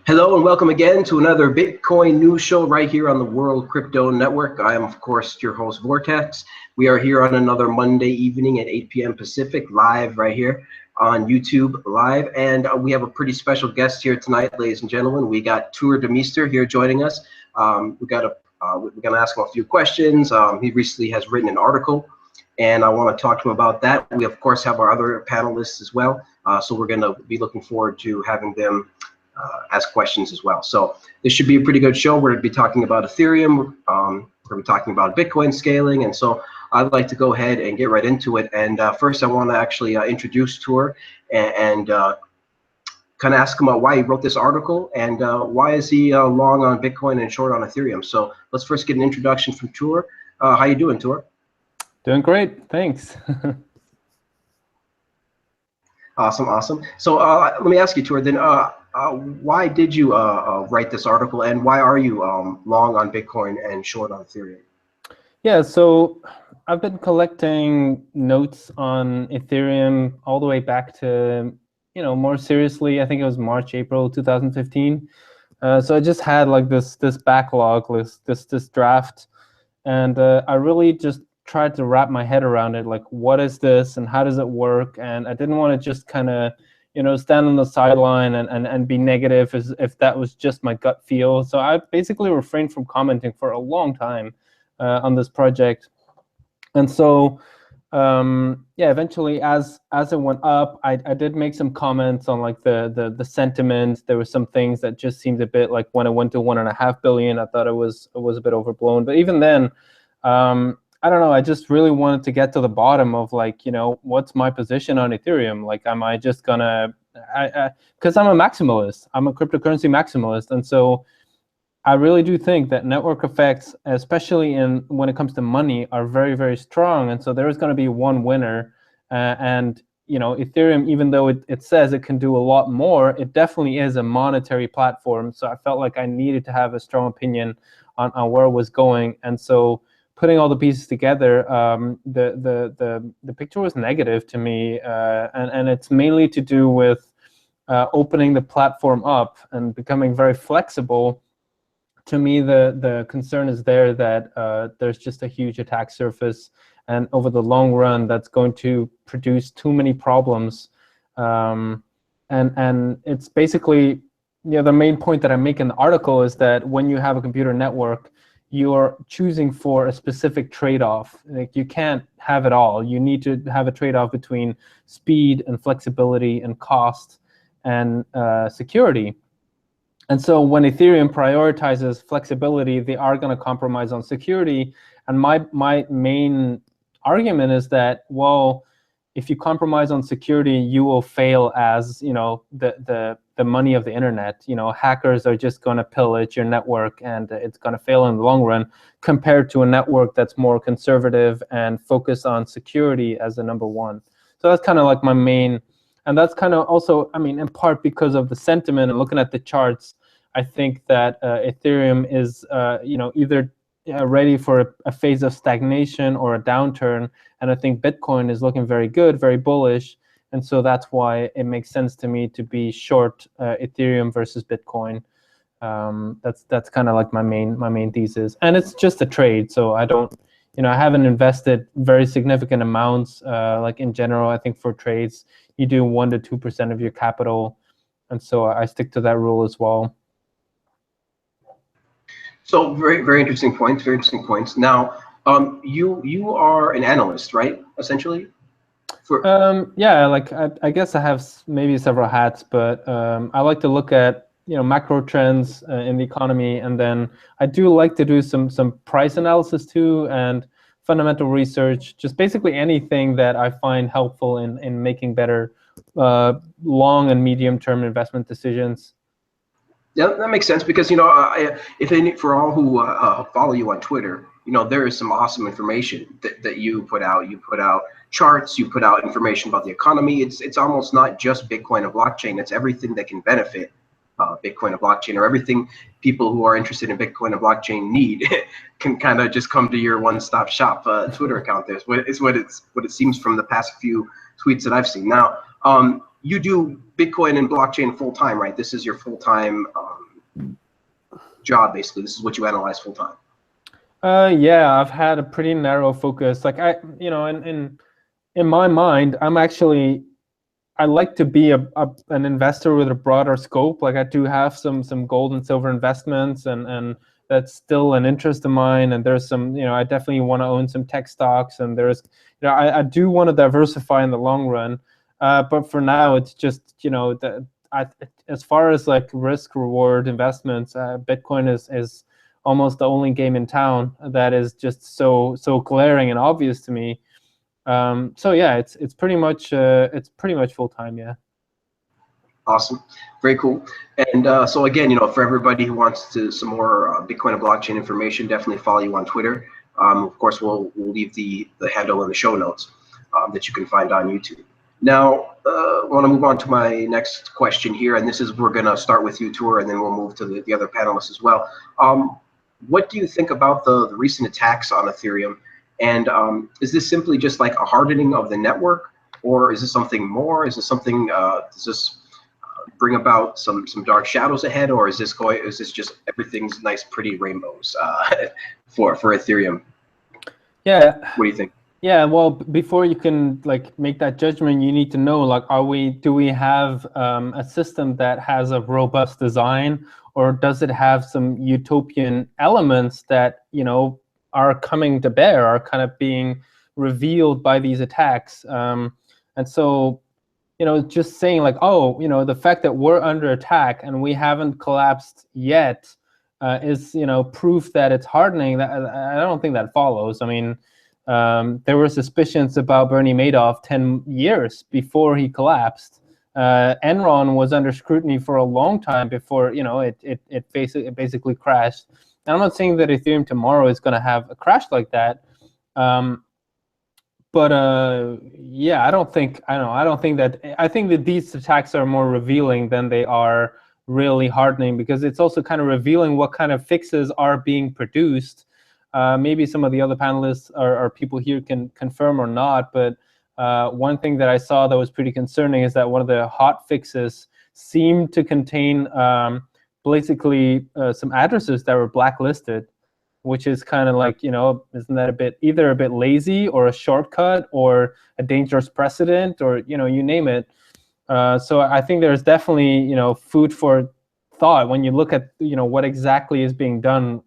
Hello and welcome again to another Bitcoin news show right here on the World Crypto Network. I am, of course, your host, Vortex. We are here on another Monday evening at 8 p.m. Pacific, live right here on YouTube Live. And we have a pretty special guest here tonight, ladies and gentlemen. We got Tuur Demeester here joining us. We're going to ask him a few questions. He recently has written an article, and I want to talk to him about that. We, of course, have our other panelists as well. So we're going to be looking forward to having them ask questions as well. So this should be a pretty good show. We're going to be talking about Ethereum. We're going to be talking about Bitcoin scaling. And so I'd like to go ahead and get right into it. And first, I want to actually introduce Tuur and kind of ask him about why he wrote this article and why is he long on Bitcoin and short on Ethereum. So let's first get an introduction from Tuur. How you doing, Tuur? Doing great, thanks. Awesome. So let me ask you, Tuur, then why did you write this article, and why are you long on Bitcoin and short on Ethereum? Yeah, so I've been collecting notes on Ethereum all the way back to, more seriously, I think it was March, April 2015. So I just had like this backlog list, this draft, and I really just tried to wrap my head around it, like what is this and how does it work? And I didn't want to just kind of stand on the sideline and be negative as if that was just my gut feel. So I basically refrained from commenting for a long time on this project. And so yeah, eventually as it went up, I did make some comments on like the sentiment. There were some things that just seemed a bit like when it went to 1.5 billion, I thought it was a bit overblown. But even then, I don't know, I just really wanted to get to the bottom of like, what's my position on Ethereum? Like, am I just gonna, because I'm a maximalist, I'm a cryptocurrency maximalist. And so I really do think that network effects, especially when it comes to money, are very, very strong. And so there is gonna be one winner. And Ethereum, even though it says it can do a lot more, it definitely is a monetary platform. So I felt like I needed to have a strong opinion on where it was going. And so putting all the pieces together, the picture was negative to me, and it's mainly to do with opening the platform up and becoming very flexible. To me, the concern is there that there's just a huge attack surface, and over the long run, that's going to produce too many problems. And it's basically, the main point that I make in the article is that when you have a computer network, you're choosing for a specific trade-off. Like, you can't have it all. You need to have a trade-off between speed and flexibility and cost and security. And so when Ethereum prioritizes flexibility, they are going to compromise on security. And my main argument is that, well, if you compromise on security, you will fail as the money of the internet. Hackers are just going to pillage your network, and it's going to fail in the long run, compared to a network that's more conservative and focused on security as the number one. So that's kind of like my main, and that's kind of also, in part because of the sentiment and looking at the charts, I think that Ethereum is either ready for a phase of stagnation or a downturn. And I think Bitcoin is looking very good, very bullish. And so that's why it makes sense to me to be short Ethereum versus Bitcoin. That's kind of like my main thesis. And it's just a trade. So I don't, I haven't invested very significant amounts. Like in general, I think for trades, you do 1 to 2% of your capital. And so I stick to that rule as well. So very, very interesting points. Very interesting points. Now, you are an analyst, right? Essentially. Yeah, like I guess I have maybe several hats, but I like to look at macro trends in the economy, and then I do like to do some price analysis too, and fundamental research. Just basically anything that I find helpful in making better long and medium term investment decisions. Yeah, that makes sense because for all who follow you on Twitter, there is some awesome information that you put out. You put out charts, you put out information about the economy. It's almost not just Bitcoin and blockchain. It's everything that can benefit Bitcoin and blockchain, or everything people who are interested in Bitcoin and blockchain need can kind of just come to your one-stop shop Twitter account. There's what it seems from the past few tweets that I've seen. Now, you do Bitcoin and blockchain full time, right? This is your full time job, basically. This is what you analyze full time. Yeah, I've had a pretty narrow focus. Like in my mind, I like to be an investor with a broader scope. Like I do have some gold and silver investments, and that's still an interest of mine. And there's some, I definitely want to own some tech stocks, and there's, I do want to diversify in the long run. But for now, it's just, as far as like risk reward investments, Bitcoin is almost the only game in town that is just so glaring and obvious to me. So yeah, it's pretty much full time. Yeah. Awesome, very cool. And so again, for everybody who wants some more Bitcoin and blockchain information, definitely follow you on Twitter. Of course, we'll leave the handle in the show notes that you can find on YouTube. Now, I want to move on to my next question here, and this is, we're going to start with you, Tuur, and then we'll move to the other panelists as well. What do you think about the recent attacks on Ethereum? And is this simply just like a hardening of the network, or is this something more? Is this something, does this bring about some dark shadows ahead, or is this just everything's nice, pretty rainbows for Ethereum? Yeah. What do you think? Yeah, well, before you can like make that judgment, you need to know, like, do we have a system that has a robust design, or does it have some utopian elements that are coming to bear, are kind of being revealed by these attacks? And so, just saying like, oh, the fact that we're under attack and we haven't collapsed yet is proof that it's hardening. That I don't think that follows. I mean, there were suspicions about Bernie Madoff 10 years before he collapsed. Enron was under scrutiny for a long time before it basically crashed. And I'm not saying that Ethereum tomorrow is going to have a crash like that, but yeah, I think that these attacks are more revealing than they are really hardening, because it's also kind of revealing what kind of fixes are being produced. Maybe some of the other panelists or people here can confirm or not, but one thing that I saw that was pretty concerning is that one of the hot fixes seemed to contain basically some addresses that were blacklisted, which is kind of like, isn't that either a bit lazy or a shortcut or a dangerous precedent, or you name it. So I think there's definitely food for thought when you look at what exactly is being done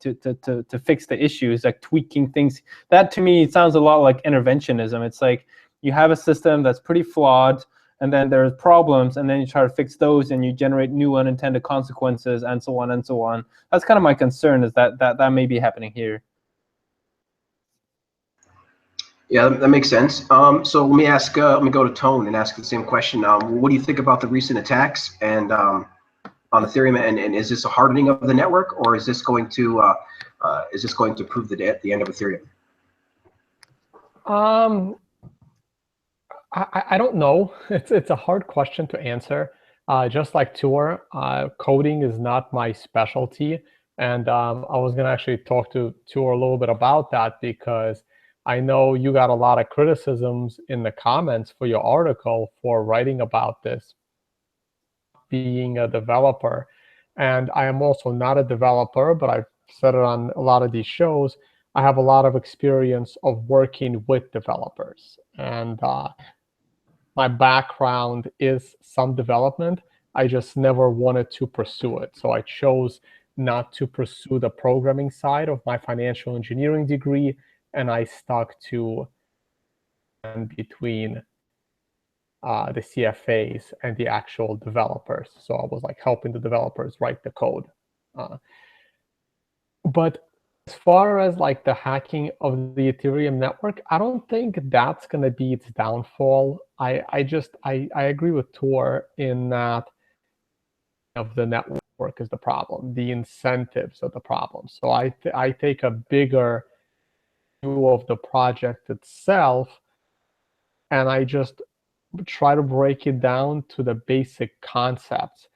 to fix the issues, like tweaking things. That to me sounds a lot like interventionism. It's like you have a system that's pretty flawed, and then there's problems, and then you try to fix those, and you generate new unintended consequences, and so on and so on. That's kind of my concern, is that may be happening here. Yeah, that makes sense. So let me go to Tone and ask the same question. What do you think about the recent attacks and on Ethereum, and is this a hardening of the network, or is this going to prove the end of Ethereum? I don't know. It's a hard question to answer. Just like Tuur, coding is not my specialty, and I was gonna actually talk to Tuur a little bit about that, because I know you got a lot of criticisms in the comments for your article for writing about this, being a developer. And I am also not a developer, but I've said it on a lot of these shows. I have a lot of experience of working with developers, and my background is some development. I just never wanted to pursue it. So I chose not to pursue the programming side of my financial engineering degree, and I stuck to between the CFAs and the actual developers. So I was like helping the developers write the code. But as far as like the hacking of the Ethereum network, I don't think that's going to be its downfall. I agree with Tuur in that of the network is the problem. The incentives are the problem. So I take a bigger view of the project itself, and I just try to break it down to the basic concepts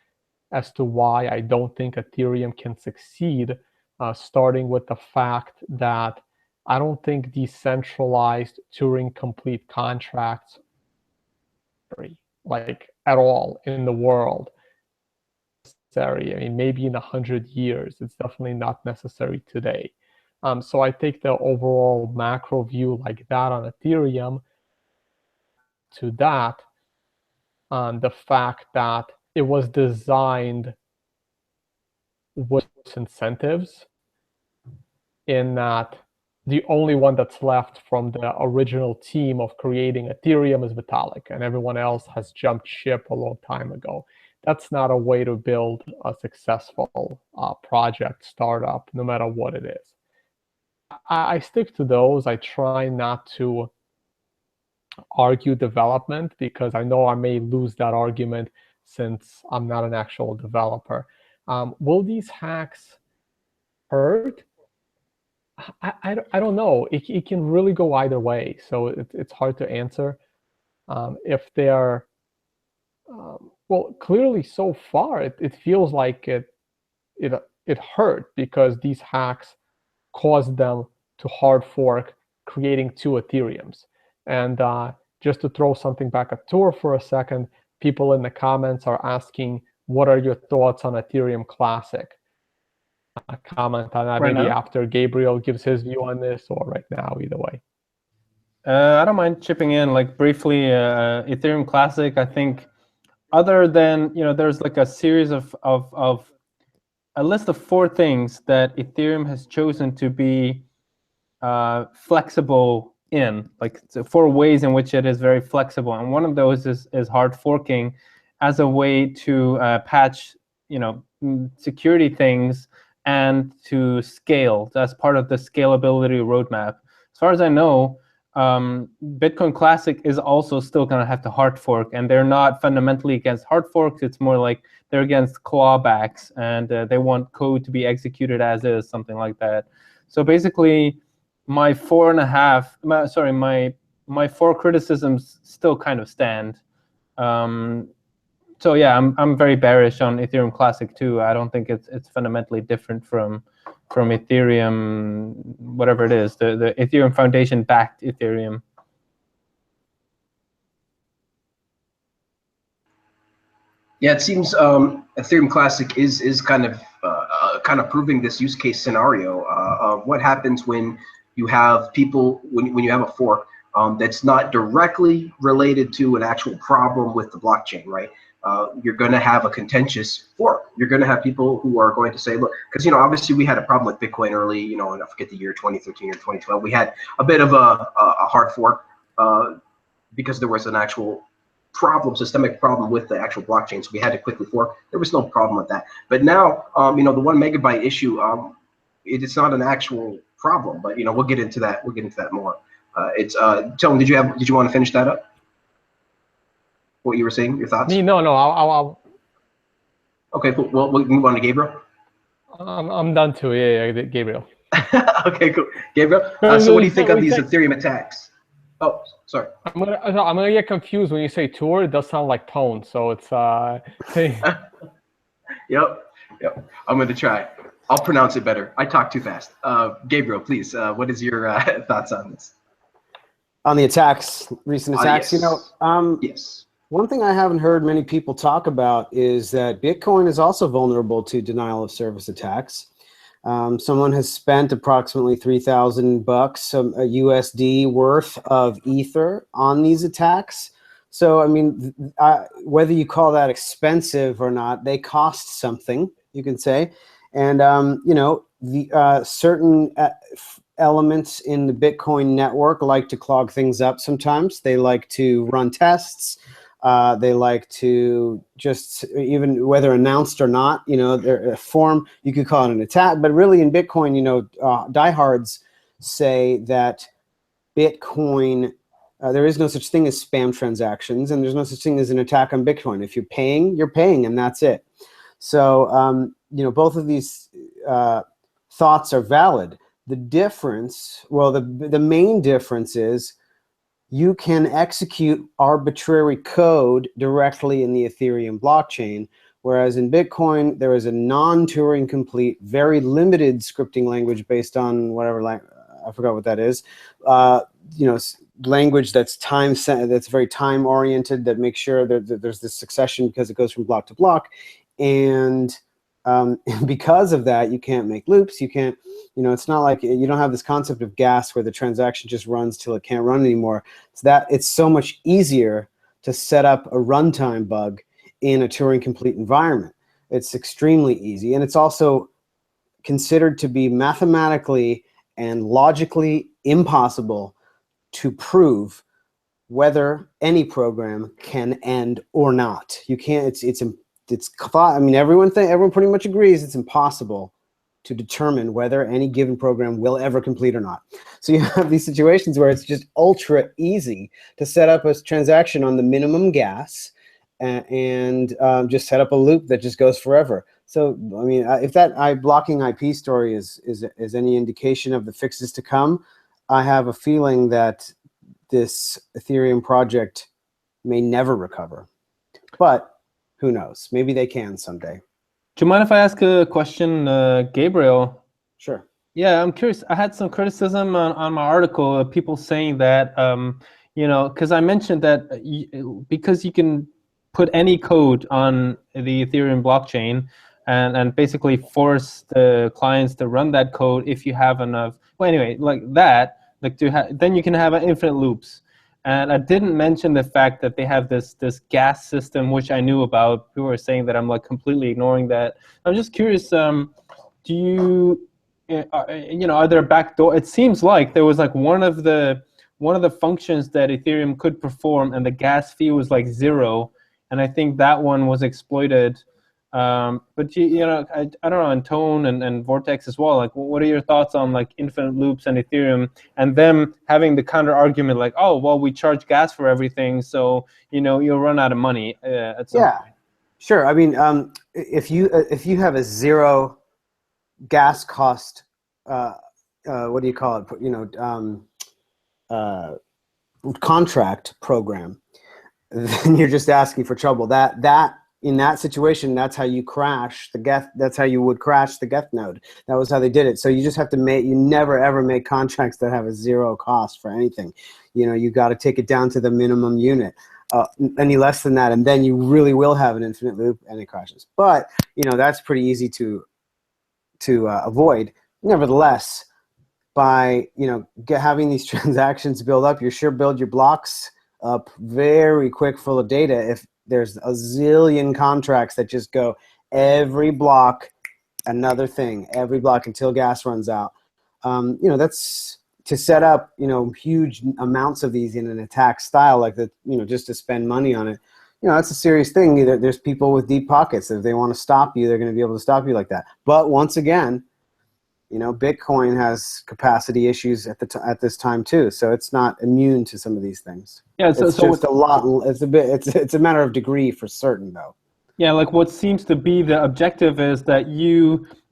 as to why I don't think Ethereum can succeed, starting with the fact that I don't think decentralized Turing complete contracts like at all in the world. necessary. I mean, maybe in 100 years, it's definitely not necessary today. So I take the overall macro view like that on Ethereum to that, the fact that it was designed with incentives, in that the only one that's left from the original team of creating Ethereum is Vitalik, and everyone else has jumped ship a long time ago. That's not a way to build a successful project startup, no matter what it is. I stick to those. I try not to argue development, because I know I may lose that argument since I'm not an actual developer. Will these hacks hurt? I don't know. It can really go either way, so it's hard to answer. If they're well, clearly so far it feels like it hurt, because these hacks caused them to hard fork, creating 2 Ethereums. And just to throw something back at Tuur for a second, people in the comments are asking, what are your thoughts on Ethereum Classic? A comment on that right maybe now? After Gabriel gives his view on this, or right now, either way. I don't mind chipping in, like, briefly. Ethereum Classic, I think, other than, there's like a series of a list of 4 things that Ethereum has chosen to be flexible in, like 4 ways in which it is very flexible. And one of those is hard forking as a way to patch, security things and to scale. That's part of the scalability roadmap. As far as I know, Bitcoin Classic is also still going to have to hard fork, and they're not fundamentally against hard forks. It's more like they're against clawbacks, and they want code to be executed as is, something like that. So basically, my 4 criticisms still kind of stand. So yeah, I'm very bearish on Ethereum Classic too. I don't think it's fundamentally different from Ethereum, whatever it is, the Ethereum Foundation backed Ethereum. Yeah, it seems Ethereum Classic is kind of proving this use case scenario of what happens when you have people, when you have a fork that's not directly related to an actual problem with the blockchain, right? You're going to have a contentious fork. You're going to have people who are going to say, look, because obviously we had a problem with Bitcoin early, and I forget the year, 2013 or 2012. We had a bit of a hard fork because there was an actual problem, systemic problem with the actual blockchain, so we had to quickly fork. There was no problem with that. But now, the 1 megabyte issue, it's not an actual problem. But we'll get into that. We'll get into that more. Tone, did you want to finish that up? What you were saying, your thoughts? Me, no. I'll Okay, cool. Well, we'll move on to Gabriel. I'm done too. Yeah, Gabriel. Okay, cool. Gabriel, so what do you think of these Ethereum attacks? Oh, sorry. I'm gonna get confused when you say Tuur. It does sound like Tone, so it's Yep. I'm gonna try. I'll pronounce it better. I talk too fast. Gabriel, please. What is your thoughts on this? On the attacks, recent attacks, yes. Yes. One thing I haven't heard many people talk about is that Bitcoin is also vulnerable to denial of service attacks. Someone has spent approximately $3,000 USD worth of Ether on these attacks. So, I mean, whether you call that expensive or not, they cost something, you can say. And, the certain elements in the Bitcoin network like to clog things up sometimes. They like to run tests. They like to just, even whether announced or not, they're a form, you could call it an attack. But really in Bitcoin, diehards say that Bitcoin, there is no such thing as spam transactions, and there's no such thing as an attack on Bitcoin. If you're paying, you're paying, and that's it. So, both of these thoughts are valid. The difference, well, the main difference is you can execute arbitrary code directly in the Ethereum blockchain, whereas in Bitcoin, there is a non-Turing complete, very limited scripting language based on whatever, I forgot what that is, language that's very time oriented, that makes sure that there's this succession because it goes from block to block. And because of that, you can't make loops. You can't, it's not like you don't have this concept of gas where the transaction just runs till it can't run anymore. It's so much easier to set up a runtime bug in a Turing complete environment. It's extremely easy, and it's also considered to be mathematically and logically impossible to prove whether any program can end or not. You can't. I mean, everyone pretty much agrees it's impossible to determine whether any given program will ever complete or not. So you have these situations where it's just ultra easy to set up a transaction on the minimum gas and just set up a loop that just goes forever. So I mean, if that blocking IP story is any indication of the fixes to come, I have a feeling that this Ethereum project may never recover. But who knows? Maybe they can someday. Do you mind if I ask a question, Gabriel? Sure. Yeah, I'm curious. I had some criticism on my article of people saying that, because I mentioned that because you can put any code on the Ethereum blockchain and basically force the clients to run that code if you have enough. Well, anyway, then you can have infinite loops. And I didn't mention the fact that they have this gas system, which I knew about. People were saying that I'm like completely ignoring that. I'm just curious. Are there backdoor? It seems like there was like one of the functions that Ethereum could perform, and the gas fee was like 0, and I think that one was exploited. But I don't know, and Tone and Vortex as well. Like, what are your thoughts on like infinite loops and Ethereum, and them having the counter argument like, oh, well, we charge gas for everything, so you'll run out of money at some point. Sure. I mean, if you have a 0 gas cost, what do you call it? Contract program, then you're just asking for trouble. In that situation, that's how you crash the Geth. That's how you would crash the Geth node. That was how they did it. So you just have to you never ever make contracts that have a 0 cost for anything. You got to take it down to the minimum unit. Any less than that, and then you really will have an infinite loop, and it crashes. But that's pretty easy to avoid. Nevertheless, by having these transactions build up, you sure build your blocks up very quick, full of data. If there's a zillion contracts that just go every block, another thing, every block until gas runs out. That's to set up, huge amounts of these in an attack style like that, just to spend money on it. That's a serious thing. There's people with deep pockets. If they want to stop you, they're going to be able to stop you like that. But once again, Bitcoin has capacity issues at this time too, so it's not immune to some of these things. Yeah, so it's just a lot. It's a matter of degree for certain, though. Yeah, like what seems to be the objective is that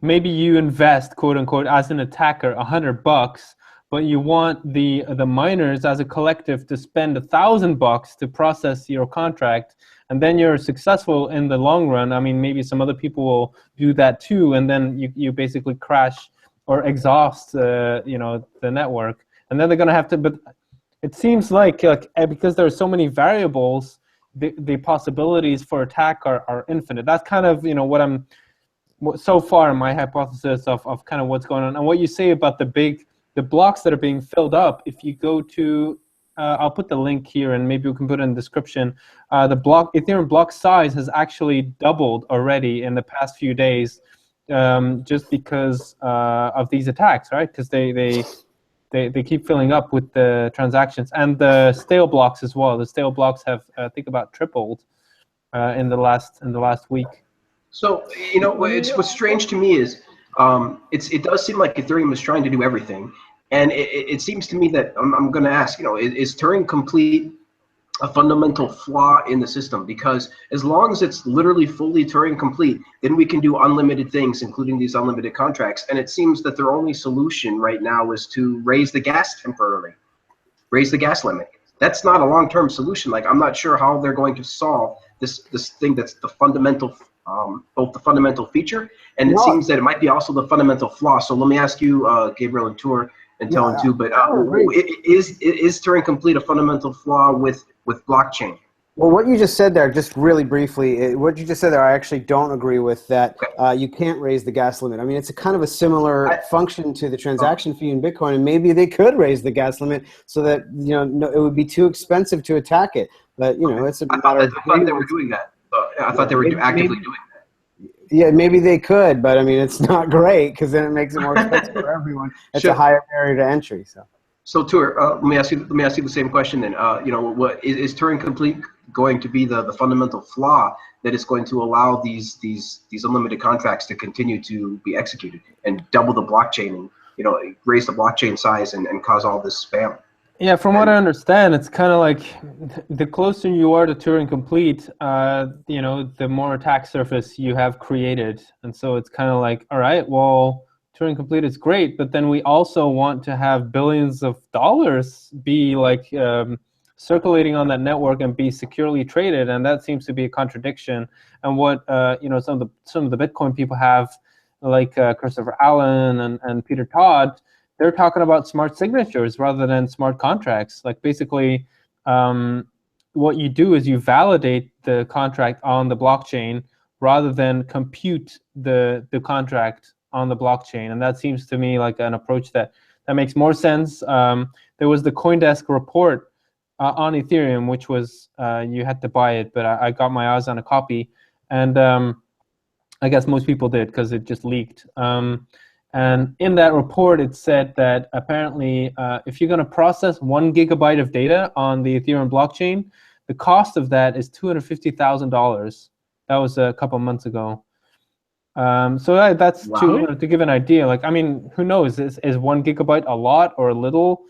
maybe you invest, quote unquote, as an attacker, $100, but you want the miners as a collective to spend $1,000 to process your contract, and then you're successful in the long run. I mean, maybe some other people will do that too, and then you basically crash or exhaust the network, and then they're going to have to. But it seems like because there are so many variables, the possibilities for attack are infinite. That's kind of so far my hypothesis of kind of what's going on. And what you say about the blocks that are being filled up. If you go to I'll put the link here, and maybe we can put it in the description. The Ethereum block size has actually doubled already in the past few days. Just because of these attacks, right? Because they keep filling up with the transactions, and the stale blocks as well. The stale blocks have, I think, about tripled in the last week. So what's strange to me is it does seem like Ethereum is trying to do everything, and it seems to me that I'm going to ask, is Turing complete a fundamental flaw in the system? Because as long as it's literally fully Turing complete, then we can do unlimited things, including these unlimited contracts. And it seems that their only solution right now is to raise the gas temporarily, raise the gas limit. That's not a long-term solution. Like, I'm not sure how they're going to solve this thing that's the fundamental, both the fundamental feature, and it seems that it might be also the fundamental flaw. So let me ask you, Gabriel and Tuur, and tell him too, but is Turing complete a fundamental flaw with blockchain? Well, what you just said there, just really briefly, what you just said there, I actually don't agree with that. You can't raise the gas limit. I mean, it's a kind of a similar function to the transaction fee in Bitcoin, and maybe they could raise the gas limit so that it would be too expensive to attack it. But it's a matter of. I thought they were doing that. I thought they were actively doing that. Yeah, maybe they could, but I mean, it's not great because then it makes it more expensive for everyone. It's a higher barrier to entry. So Tuur, let me ask you the same question then. What is Turing complete going to be the fundamental flaw that is going to allow these unlimited contracts to continue to be executed and double the blockchain and raise the blockchain size and cause all this spam? Yeah, from what I understand, it's kind of like the closer you are to Turing complete, the more attack surface you have created, and so it's kind of like, all right, well, Turing complete is great, but then we also want to have billions of dollars be like circulating on that network and be securely traded, and that seems to be a contradiction. And what some of the Bitcoin people have, like Christopher Allen and Peter Todd, they're talking about smart signatures rather than smart contracts. Like basically, what you do is you validate the contract on the blockchain rather than compute the contract on the blockchain, and that seems to me like an approach that makes more sense. There was the CoinDesk report on Ethereum, which was you had to buy it, but I got my eyes on a copy, and I guess most people did because it just leaked. And in that report, it said that apparently, if you're going to process 1 gigabyte of data on the Ethereum blockchain, the cost of that is $250,000. That was a couple months ago. So that's to give an idea. Like, I mean, who knows? Is 1 gigabyte a lot or a little?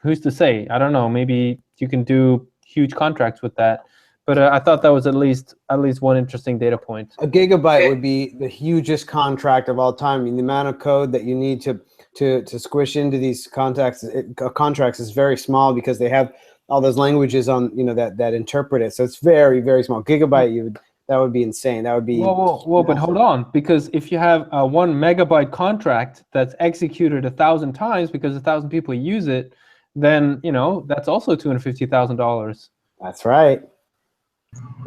Who's to say? I don't know. Maybe you can do huge contracts with that. But I thought that was at least one interesting data point. A gigabyte would be the hugest contract of all time. I mean, the amount of code that you need to squish into these contracts is very small because they have all those languages on that interpret it. So it's very, very small. Gigabyte, that would be insane. That would be well, but hold on, because if you have a 1 megabyte contract that's executed 1,000 times because 1,000 people use it, then that's also $250,000. That's right.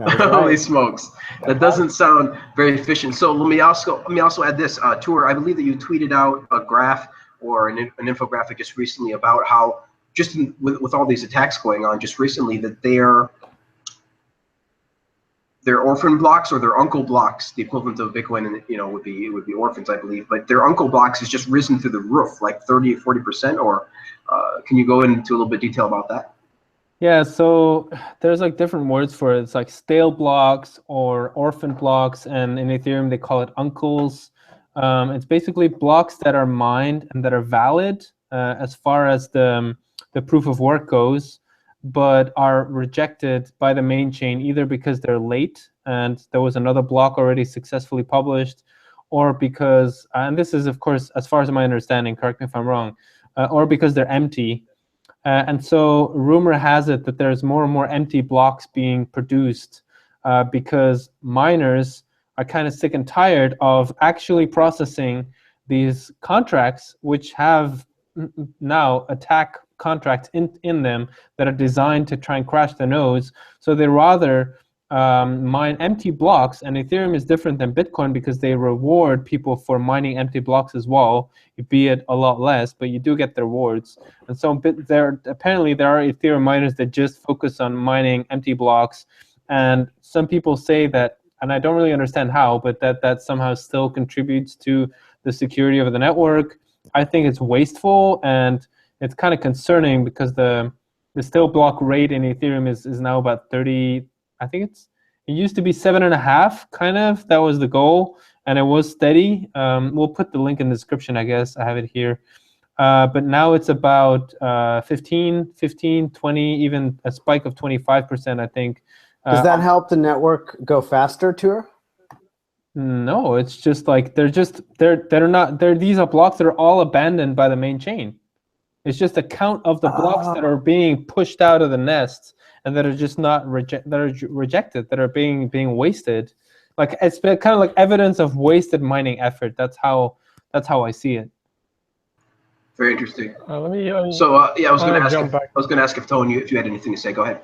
Holy smokes, that doesn't sound very efficient. So let me also add this, Tuur. I believe that you tweeted out a graph or an infographic just recently about how just with all these attacks going on just recently that they're orphan blocks or their uncle blocks, the equivalent of Bitcoin, and would be orphans, I believe. But their uncle blocks has just risen through the roof, like 30 or 40%. Or can you go into a little bit of detail about that? Yeah, so there's like different words for it. It's like stale blocks or orphan blocks, and in Ethereum they call it uncles. It's basically blocks that are mined and that are valid as far as the proof of work goes, but are rejected by the main chain either because they're late and there was another block already successfully published, or because, and this is of course as far as my understanding, correct me if I'm wrong, or because they're empty. And so rumor has it that there's more and more empty blocks being produced because miners are kind of sick and tired of actually processing these contracts, which have now attack contracts in them that are designed to try and crash the nodes. So they rather mine empty blocks, and Ethereum is different than Bitcoin because they reward people for mining empty blocks as well, be it a lot less, but you do get the rewards. And so apparently there are Ethereum miners that just focus on mining empty blocks, and some people say that, and I don't really understand how, but that somehow still contributes to the security of the network. I think it's wasteful, and it's kind of concerning because the stale block rate in Ethereum is now about 30. I think it used to be 7.5, kind of. That was the goal, and it was steady. We'll put the link in the description, I guess. I have it here. But now it's about 15, 20, even a spike of 25%, I think. Does that help the network go faster, Tuur? No, it's just like these are blocks that are all abandoned by the main chain. It's just a count of the blocks that are being pushed out of the nest and that are just not rejected, that are being wasted. Like it's kind of like evidence of wasted mining effort. That's how I see it. Very interesting. Let me. So yeah, I was going to ask if Tone, if you had anything to say. Go ahead.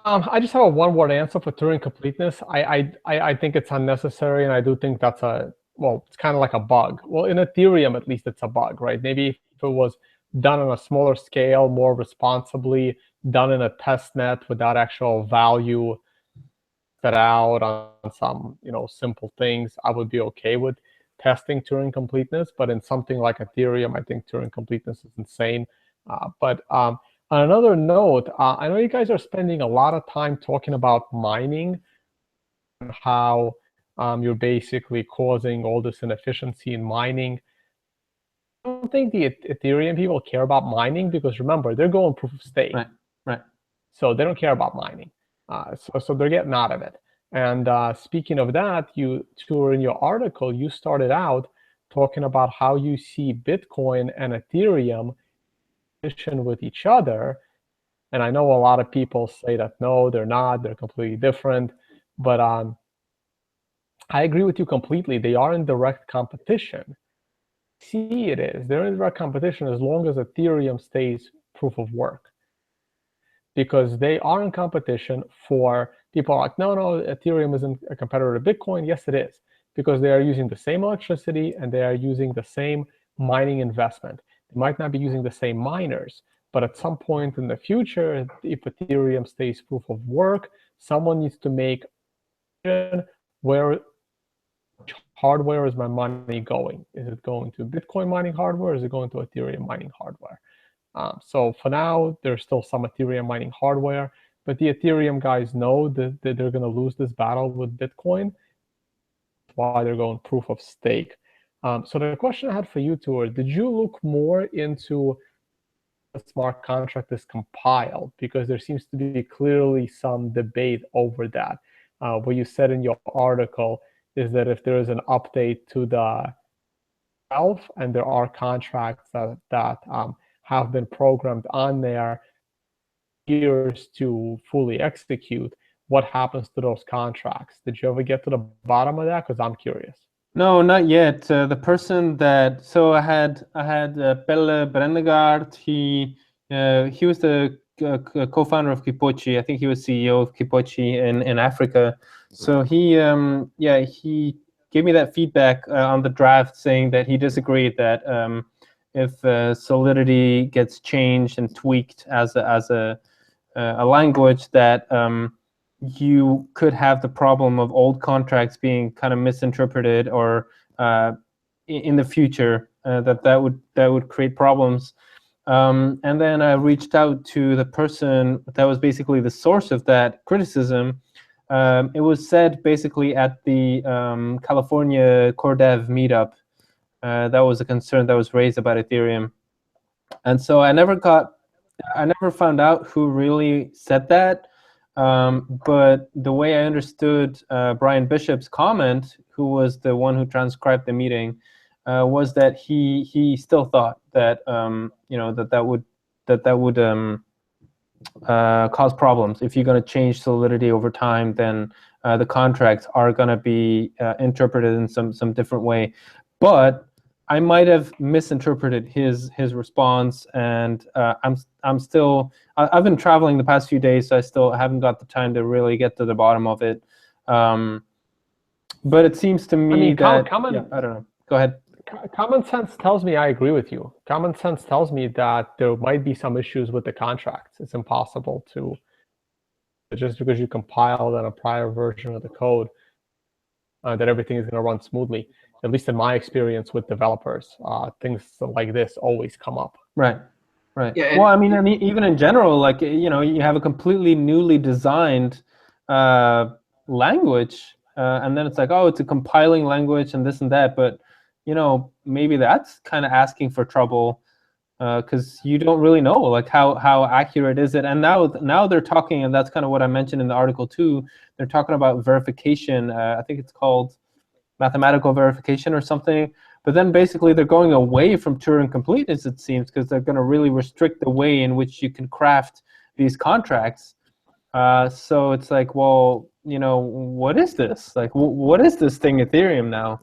I just have a one-word answer for Turing completeness. I think it's unnecessary, and I do think that's it's kind of like a bug. Well, in Ethereum, at least it's a bug, right? Maybe if it was done on a smaller scale, more responsibly, done in a test net without actual value set out on some, simple things, I would be okay with testing Turing completeness. But in something like Ethereum, I think Turing completeness is insane. But on another note, I know you guys are spending a lot of time talking about mining and how you're basically causing all this inefficiency in mining. I don't think the Ethereum people care about mining because remember, they're going proof of stake. Right. So they don't care about mining. So they're getting out of it. And speaking of that, Tuur, in your article, you started out talking about how you see Bitcoin and Ethereum with each other. And I know a lot of people say that no, they're not, they're completely different. But I agree with you completely. They are in direct competition. See, it is. They're in direct competition as long as Ethereum stays proof of work. Because they are in competition for people are like, no, Ethereum isn't a competitor to Bitcoin. Yes, it is. Because they are using the same electricity and they are using the same mining investment. They might not be using the same miners, but at some point in the future, if Ethereum stays proof of work, someone needs to make where hardware is my money going? Is it going to Bitcoin mining hardware or is it going to Ethereum mining hardware? So for now, there's still some Ethereum mining hardware, but the Ethereum guys know that they're going to lose this battle with Bitcoin. That's why they're going proof of stake. So the question I had for you, Tuur, did you look more into the smart contract is compiled? Because there seems to be clearly some debate over that. What you said in your article is that if there is an update to the itself and there are contracts that have been programmed on there years to fully execute, what happens to those contracts? Did you ever get to the bottom of that? Because I'm curious. No, not yet. The person that I had Pelle Brennegaard. He was the co-founder of Kipochi. I think he was CEO of Kipochi in Africa. So he gave me that feedback on the draft, saying that he disagreed that if Solidity gets changed and tweaked as a language, that you could have the problem of old contracts being kind of misinterpreted, or in the future that would create problems. And then I reached out to the person that was basically the source of that criticism. It was said basically at the California Core Dev meetup. That was a concern that was raised about Ethereum. And so I never found out who really said that. But the way I understood Brian Bishop's comment, who was the one who transcribed the meeting, was that he still thought that that would cause problems. If you're going to change Solidity over time, then the contracts are going to be interpreted in some different way. But I might have misinterpreted his response, and I've been traveling the past few days, so I still haven't got the time to really get to the bottom of it. But it seems to me that I don't know. Go ahead. Common sense tells me I agree with you. Common sense tells me that there might be some issues with the contracts. It's impossible to, just because you compiled on a prior version of the code, that everything is going to run smoothly. At least in my experience with developers, things like this always come up. Right. Yeah, well, I mean, even in general, like, you have a completely newly designed language, and then it's like, oh, it's a compiling language and this and that, but maybe that's kind of asking for trouble, because you don't really know, like, how accurate is it. And now they're talking, and that's kind of what I mentioned in the article too. They're talking about verification. I think it's called mathematical verification or something. But then basically they're going away from Turing completeness, it seems, because they're going to really restrict the way in which you can craft these contracts. So it's like, well, what is this? Like, what is this thing Ethereum now?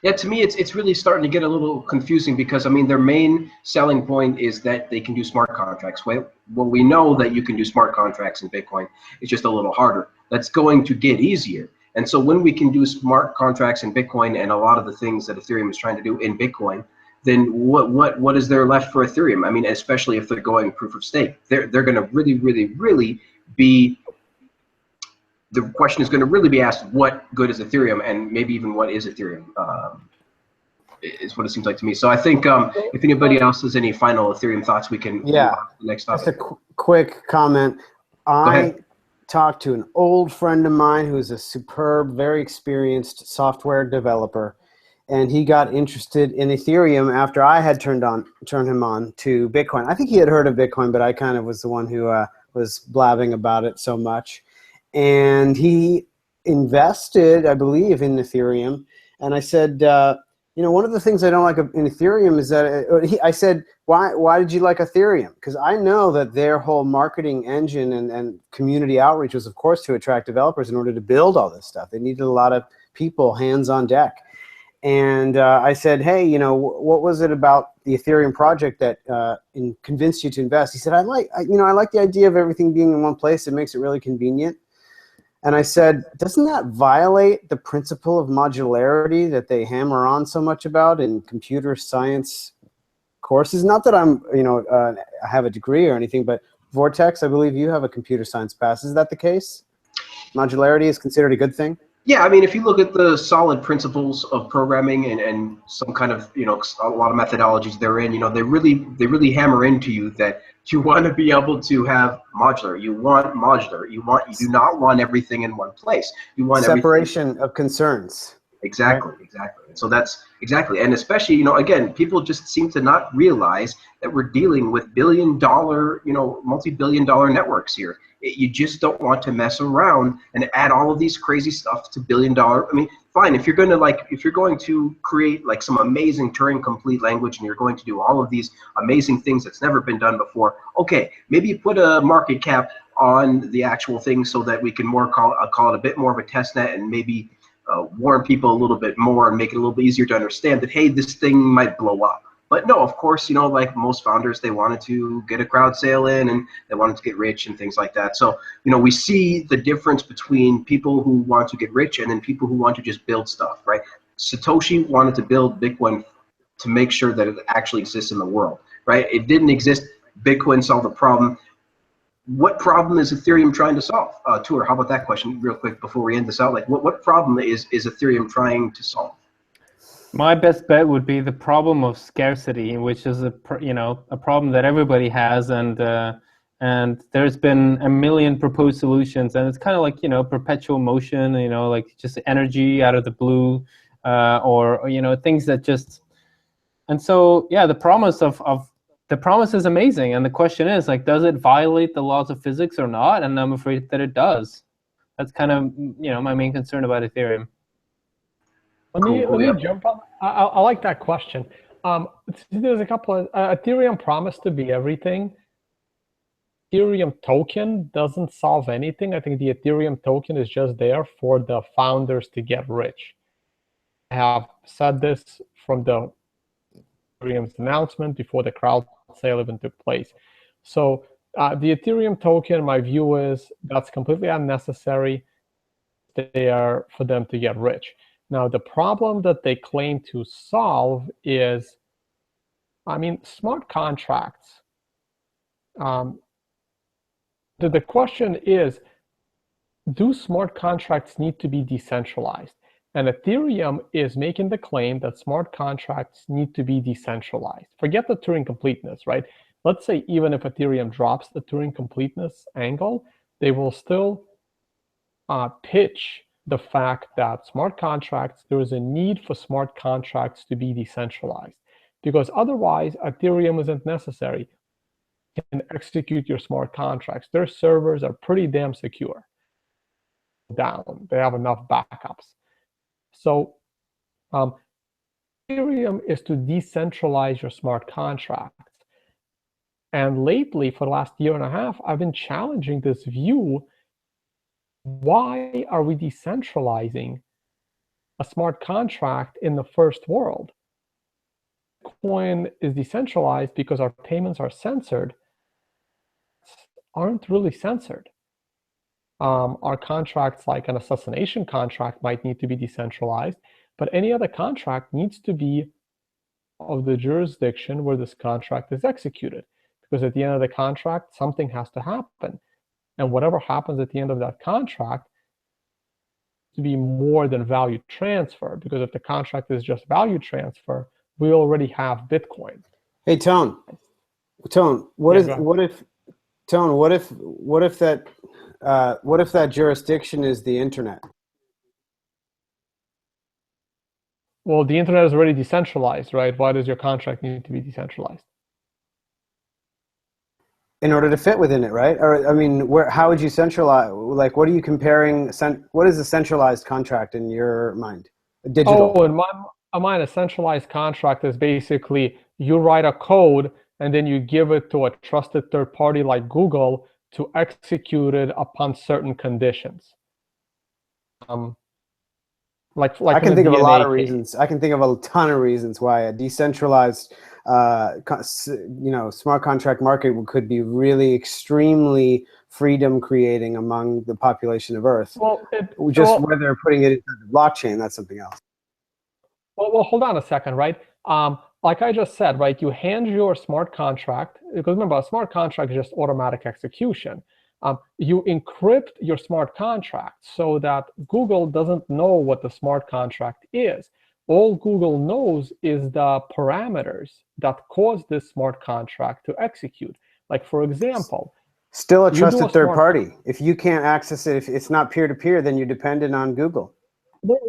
Yeah, to me, it's really starting to get a little confusing because, I mean, their main selling point is that they can do smart contracts. Well, we know that you can do smart contracts in Bitcoin. It's just a little harder. That's going to get easier. And so when we can do smart contracts in Bitcoin and a lot of the things that Ethereum is trying to do in Bitcoin, then what is there left for Ethereum? I mean, especially if they're going proof of stake, they're going to really be, the question is going to really be asked, what good is Ethereum, and maybe even what is Ethereum, is what it seems like to me. So I think if anybody else has any final Ethereum thoughts, we can move on to the next topic. Just a quick comment. I talked to an old friend of mine who's a superb, very experienced software developer, and he got interested in Ethereum after I had turned him on to Bitcoin. I think he had heard of Bitcoin, but I kind of was the one who was blabbing about it so much. And he invested, I believe, in Ethereum. And I said, you know, one of the things I don't like in Ethereum is that I said, why did you like Ethereum? Because I know that their whole marketing engine and community outreach was, of course, to attract developers in order to build all this stuff. They needed a lot of people, hands on deck. And I said, hey, you know, what was it about the Ethereum project that convinced you to invest? He said, I like the idea of everything being in one place. It makes it really convenient. And I said, doesn't that violate the principle of modularity that they hammer on so much about in computer science courses? Not that I'm, you know, I have a degree or anything, but Vortex, I believe you have a computer science pass. Is that the case? Modularity is considered a good thing? Yeah, I mean, if you look at the solid principles of programming and some kind of, you know, a lot of methodologies therein, you know, they really hammer into you that you want to be able to have modular. You want modular. You do not want everything in one place. You want separation of concerns. Exactly, exactly. So that's exactly, and especially, you know, again, people just seem to not realize that we're dealing with billion-dollar, you know, multi-billion-dollar networks here. You just don't want to mess around and add all of these crazy stuff to billion-dollar. I mean, fine, if you're going to create like some amazing Turing complete language and you're going to do all of these amazing things that's never been done before, okay, maybe you put a market cap on the actual thing so that we can call it a bit more of a test net and maybe warn people a little bit more and make it a little bit easier to understand that, hey, this thing might blow up. But no, of course, you know, like most founders, they wanted to get a crowd sale in and they wanted to get rich and things like that. So, you know, we see the difference between people who want to get rich and then people who want to just build stuff, right? Satoshi wanted to build Bitcoin to make sure that it actually exists in the world, right? It didn't exist. Bitcoin solved the problem. What problem is Ethereum trying to solve? Tuur, how about that question real quick before we end this out? Like, what problem is Ethereum trying to solve? My best bet would be the problem of scarcity, which is a problem that everybody has, and there's been a million proposed solutions, and it's kind of like, you know, perpetual motion, you know, like just energy out of the blue, or you know, things that just, and so yeah, the promise is amazing, and the question is, like, does it violate the laws of physics or not? And I'm afraid that it does. That's kind of, you know, my main concern about Ethereum. Let me jump on. I like that question. There's a couple of Ethereum promised to be everything. Ethereum token doesn't solve anything. I think the Ethereum token is just there for the founders to get rich. I have said this from the Ethereum's announcement before the crowd sale even took place. So the Ethereum token, my view is that's completely unnecessary. They are for them to get rich. Now, the problem that they claim to solve is, I mean, smart contracts. The question is, do smart contracts need to be decentralized? And Ethereum is making the claim that smart contracts need to be decentralized. Forget the Turing completeness, right? Let's say even if Ethereum drops the Turing completeness angle, they will still pitch the fact that smart contracts, there is a need for smart contracts to be decentralized, because otherwise Ethereum isn't necessary. You can execute your smart contracts. Their servers are pretty damn secure. They have enough backups. So Ethereum is to decentralize your smart contracts. And lately, for the last year and a half, I've been challenging this view. Why are we decentralizing a smart contract in the first world. Bitcoin is decentralized because our payments are censored, aren't really censored. Our contracts, like an assassination contract, might need to be decentralized, but any other contract needs to be of the jurisdiction where this contract is executed, because at the end of the contract, something has to happen. And whatever happens at the end of that contract to be more than value transfer, because if the contract is just value transfer, we already have Bitcoin. Hey, Tone, what if that jurisdiction is the internet? Well, the internet is already decentralized, right? Why does your contract need to be decentralized? In order to fit within it, right? Or I mean, how would you centralize? Like, what are you comparing? What is a centralized contract in your mind? Digital. Oh, in my mind, a centralized contract is basically you write a code and then you give it to a trusted third party like Google to execute it upon certain conditions. Like I can think of a lot of reasons. I can think of a ton of reasons why a decentralized, smart contract market could be really extremely freedom creating among the population of Earth. Well, whether putting it into the blockchain, that's something else. Well, hold on a second, right? Like I just said, right? You hand your smart contract, because remember, a smart contract is just automatic execution. You encrypt your smart contract so that Google doesn't know what the smart contract is. All Google knows is the parameters that cause this smart contract to execute. Like, for example, still a trusted third party. If you can't access it, if it's not peer-to-peer, then you're dependent on Google. Wait,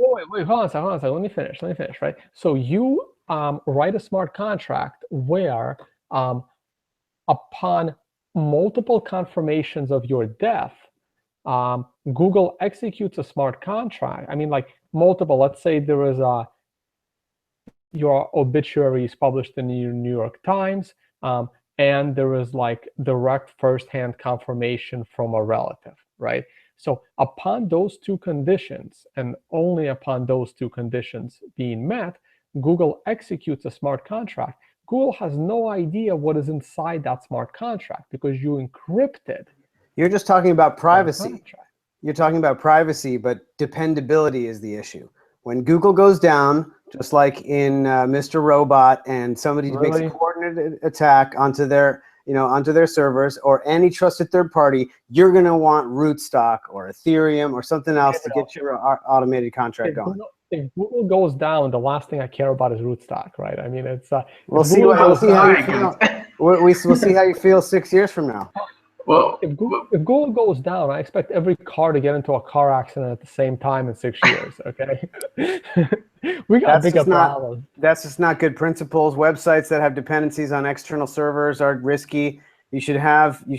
hold on a second. Let me finish, right? So you write a smart contract where upon multiple confirmations of your death, Google executes a smart contract. I mean, like multiple. Let's say there is your obituary is published in the New York Times, and there is like direct firsthand confirmation from a relative, right? So upon those two conditions, and only upon those two conditions being met, Google executes a smart contract. Google has no idea what is inside that smart contract because you encrypted. You're just talking about privacy. You're talking about privacy, but dependability is the issue. When Google goes down, just like in Mr. Robot, and somebody makes a coordinated attack onto their servers, or any trusted third party, you're going to want Rootstock or Ethereum or something else to get your automated contract going. If Google goes down, the last thing I care about is Rootstock, right? I mean, it's we'll see how you feel. We'll see how you feel 6 years from now. Well, if Google goes down, I expect every car to get into a car accident at the same time in 6 years. Okay, we got bigger problems. That's just not good principles. Websites that have dependencies on external servers are risky. You should have your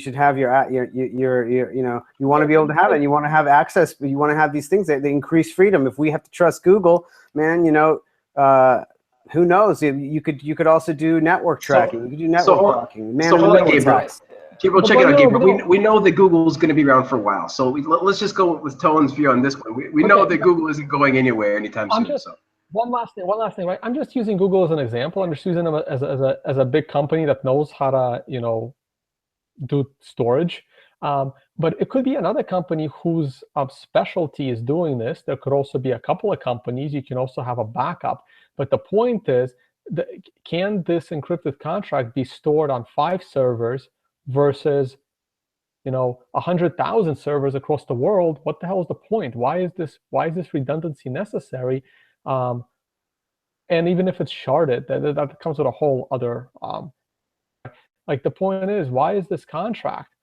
you want to be able to have it. You want to have access. You want to have these things that they increase freedom. If we have to trust Google, man, who knows? You could also do network tracking. You could do network blocking. People check it out, Gabriel. We know that Google is going to be around for a while, so let's just go with Tone's view on this one. We know that Google isn't going anywhere anytime soon. One last thing, right? I'm just using Google as an example. I'm just using them as a big company that knows how to do storage. But it could be another company whose specialty is doing this. There could also be a couple of companies. You can also have a backup. But the point is, can this encrypted contract be stored on 5 servers versus 100,000 servers across the world? What the hell is the point? Why is this redundancy necessary? And even if it's sharded, that comes with a whole other like, the point is, why is this contract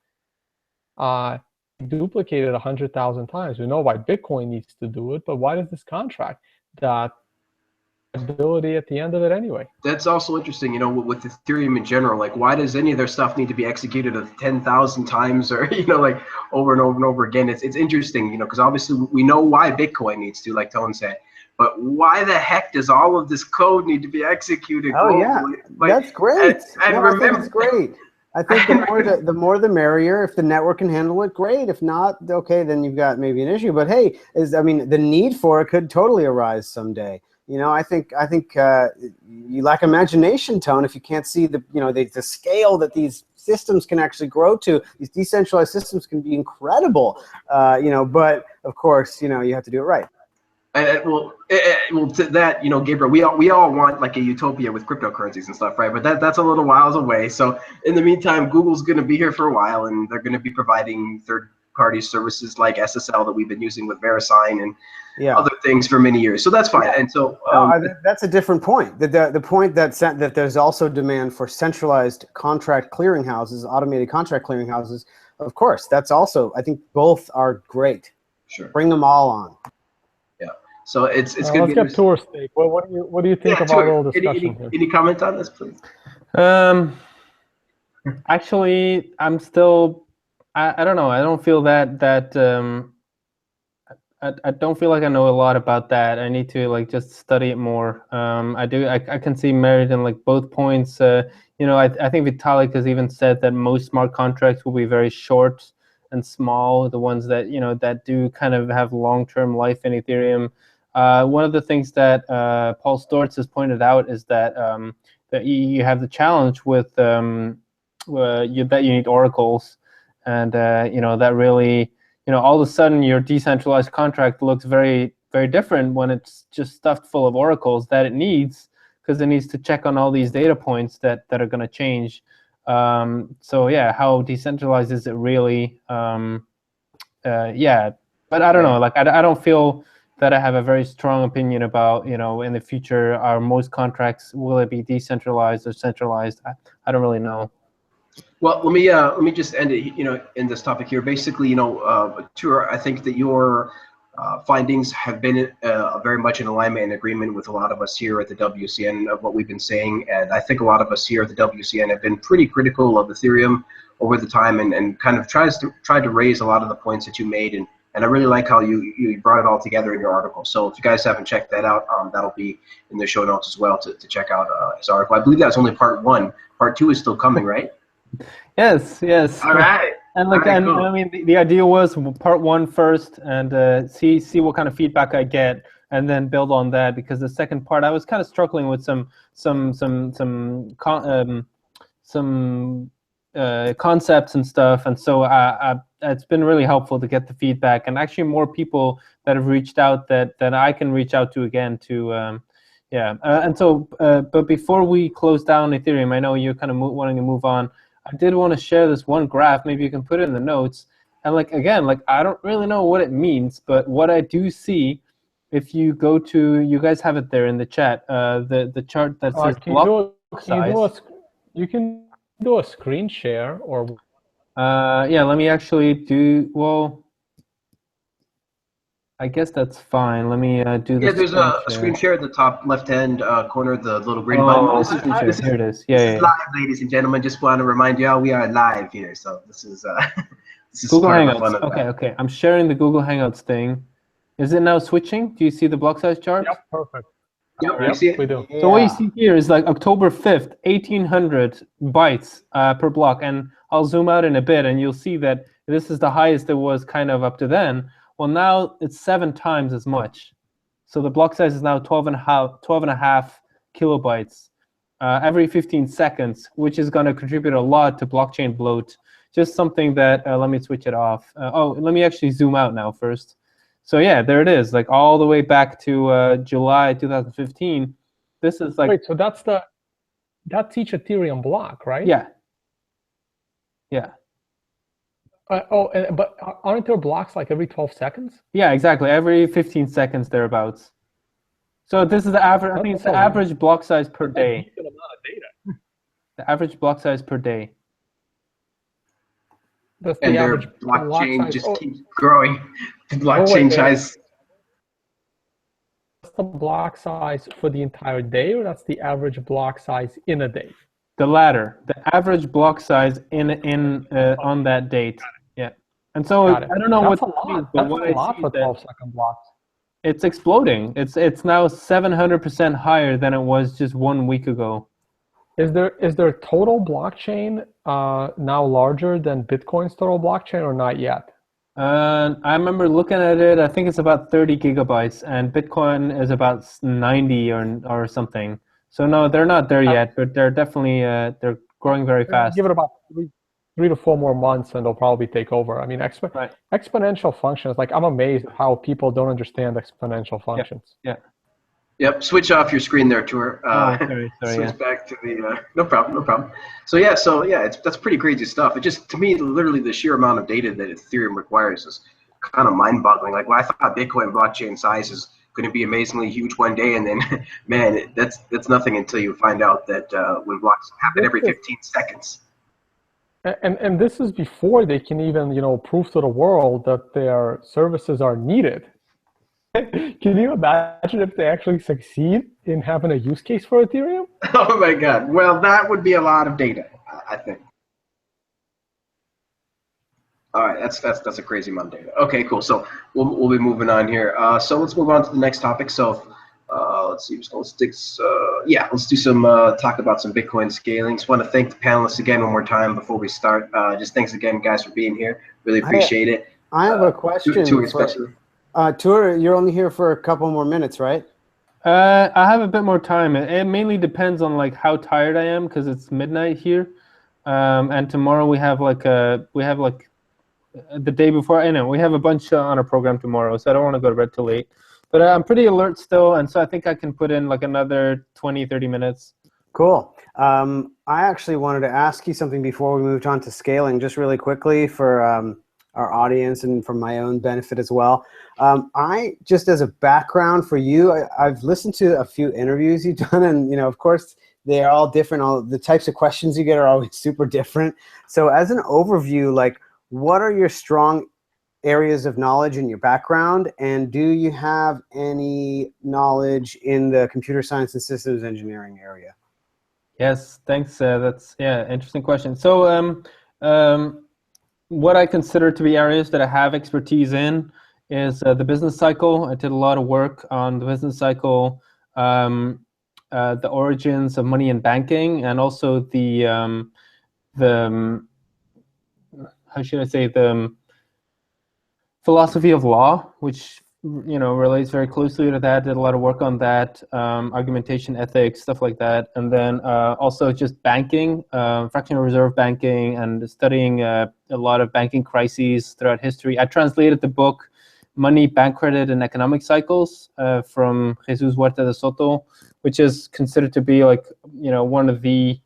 duplicated 100,000 times? We know why Bitcoin needs to do it, but why does this contract that ability at the end of it anyway? That's also interesting, with Ethereum in general. Like, why does any of their stuff need to be executed 10,000 times, or like over and over and over again? It's interesting, because obviously we know why Bitcoin needs to, like Tone said, but why the heck does all of this code need to be executed globally? Yeah, that's great. And remember, that's great. I think the more the merrier. If the network can handle it, great. If not, okay, then you've got maybe an issue. But hey, the need for it could totally arise someday. I think you lack imagination, Tone, if you can't see the scale that these systems can actually grow to. These decentralized systems can be incredible, but of course, you have to do it right. Well, to that, Gabriel, we all want like a utopia with cryptocurrencies and stuff, right? But that's a little whiles away. So in the meantime, Google's going to be here for a while, and they're going to be providing third-party services like SSL that we've been using with VeriSign and other things for many years. So that's fine. And so that's a different point. The point that there's also demand for centralized contract clearinghouses, automated contract clearinghouses. Of course, that's also, I think both are great. Sure. Bring them all on. So it's going to be. Let's get Tuur's take. What do you think about all the discussion here? Any comment on this, please? Actually, I'm still. I don't know. I don't feel that I don't feel like I know a lot about that. I need to just study it more. I can see merit in both points. I think Vitalik has even said that most smart contracts will be very short and small. The ones that that do kind of have long-term life in Ethereum. One of the things that Paul Stortz has pointed out is that that you have the challenge with that you need oracles, and that really all of a sudden your decentralized contract looks very, very different when it's just stuffed full of oracles that it needs, because it needs to check on all these data points that are going to change. So yeah, how decentralized is it really? Yeah, but I don't know. I don't feel that I have a very strong opinion about, in the future, are most contracts, will it be decentralized or centralized? I don't really know. Well, let me just end it, in this topic here. Basically, Tuur, I think that your findings have been very much in alignment and agreement with a lot of us here at the WCN of what we've been saying. And I think a lot of us here at the WCN have been pretty critical of Ethereum over the time, and kind of tried to raise a lot of the points that you made. And I really like how you brought it all together in your article. So if you guys haven't checked that out, that'll be in the show notes as well to check out his article. I believe that's only part 1. Part 2 is still coming, right? Yes. All right. And cool. I mean, the idea was part 1 first, and see what kind of feedback I get, and then build on that. Because the second part, I was kind of struggling with some concepts and stuff, and so it's been really helpful to get the feedback, and actually more people that have reached out that I can reach out to again to and so but before we close down Ethereum, I know you're kind of wanting to move on. I did want to share this one graph. Maybe you can put it in the notes. And again, I don't really know what it means, but what I do see, if you go to, you guys have it there in the chat, the chart that says block size. You can do a screen share, or yeah, let me actually do, well, I guess that's fine. Let me do this. Yeah, there's a screen share at the top left-hand corner, the little green button. Here it is. This is live, ladies and gentlemen. Just want to remind you all we are live here. So this is Google Hangouts. Okay. I'm sharing the Google Hangouts thing. Is it now switching? Do you see the block size chart? Yep, perfect. Yep, we see it. We do. Yeah. So what you see here is October 5th, 1,800 bytes per block. And I'll zoom out in a bit, and you'll see that this is the highest it was kind of up to then. Well, now it's 7 times as much. So the block size is now 12 and a half kilobytes every 15 seconds, which is going to contribute a lot to blockchain bloat. Just something that, let me switch it off. Let me actually zoom out now first. So yeah, there it is, all the way back to July 2015. This is Wait, so that's each Ethereum block, right? Yeah. Yeah. But aren't there blocks every 12 seconds? Yeah, exactly. Every 15 seconds thereabouts. So this is the average. I think it's the average block size per day. That's a decent amount of data. The average block size per day. That's and the their average blockchain block size. just keeps growing. The blockchain size. That's the block size for the entire day, or that's the average block size in a day? The latter, the average block size on that date. Yeah, and so I don't know what that means, but what I see for 12-second blocks. It's exploding. It's now 700% higher than it was just 1 week ago. Is there total blockchain now larger than Bitcoin's total blockchain or not yet? I remember looking at it. I think it's about 30 gigabytes, and Bitcoin is about 90 or something. So no, they're not there yet, but they're definitely they're growing very fast. Give it about 3 to 4 more months, and they'll probably take over. I mean, Right. exponential functions. Like, I'm amazed at how people don't understand exponential functions. Yeah. Yep, switch off your screen there, Tuur. Sorry, switch back to the, no problem. So yeah, that's pretty crazy stuff. It just, to me, literally the sheer amount of data that Ethereum requires is kind of mind-boggling. Like, well, I thought Bitcoin blockchain size is going to be amazingly huge one day, and then, man, that's nothing until you find out that when blocks happen every 15 seconds. And this is before they can even, prove to the world that their services are needed. Can you imagine if they actually succeed in having a use case for Ethereum? Oh my God. Well, that would be a lot of data, I think. All right, that's a crazy amount of data. Okay, cool. So we'll be moving on here. So let's move on to the next topic. So let's see. Let's do some talk about some Bitcoin scaling. Just want to thank the panelists again one more time before we start. Just thanks again, guys, for being here. Really appreciate it. I have a question. Tuur especially. Tuur, you're only here for a couple more minutes, right? I have a bit more time. It mainly depends on like how tired I am because it's midnight here, and tomorrow we have the day before. I know we have a bunch on our program tomorrow, so I don't want to go to bed too late. But I'm pretty alert still, and so I think I can put in like another 20-30 minutes. Cool. I actually wanted to ask you something before we moved on to scaling, just really quickly for our audience and for my own benefit as well. Just as a background for you, I've listened to a few interviews you've done, and of course they are all different. All the types of questions you get are always super different. So as an overview, like, what are your strong areas of knowledge in your background, and do you have any knowledge in the computer science and systems engineering area? Yes, thanks. That's interesting question. So what I consider to be areas that I have expertise in is the business cycle. I did a lot of work on the business cycle, the origins of money in banking, and also the how should I say, the philosophy of law, which relates very closely to that. Did a lot of work on that, argumentation ethics, stuff like that, and then also just banking, fractional reserve banking, and studying a lot of banking crises throughout history. I translated the book Money, Bank Credit, and Economic Cycles from Jesus Huerta de Soto, which is considered to be like one of the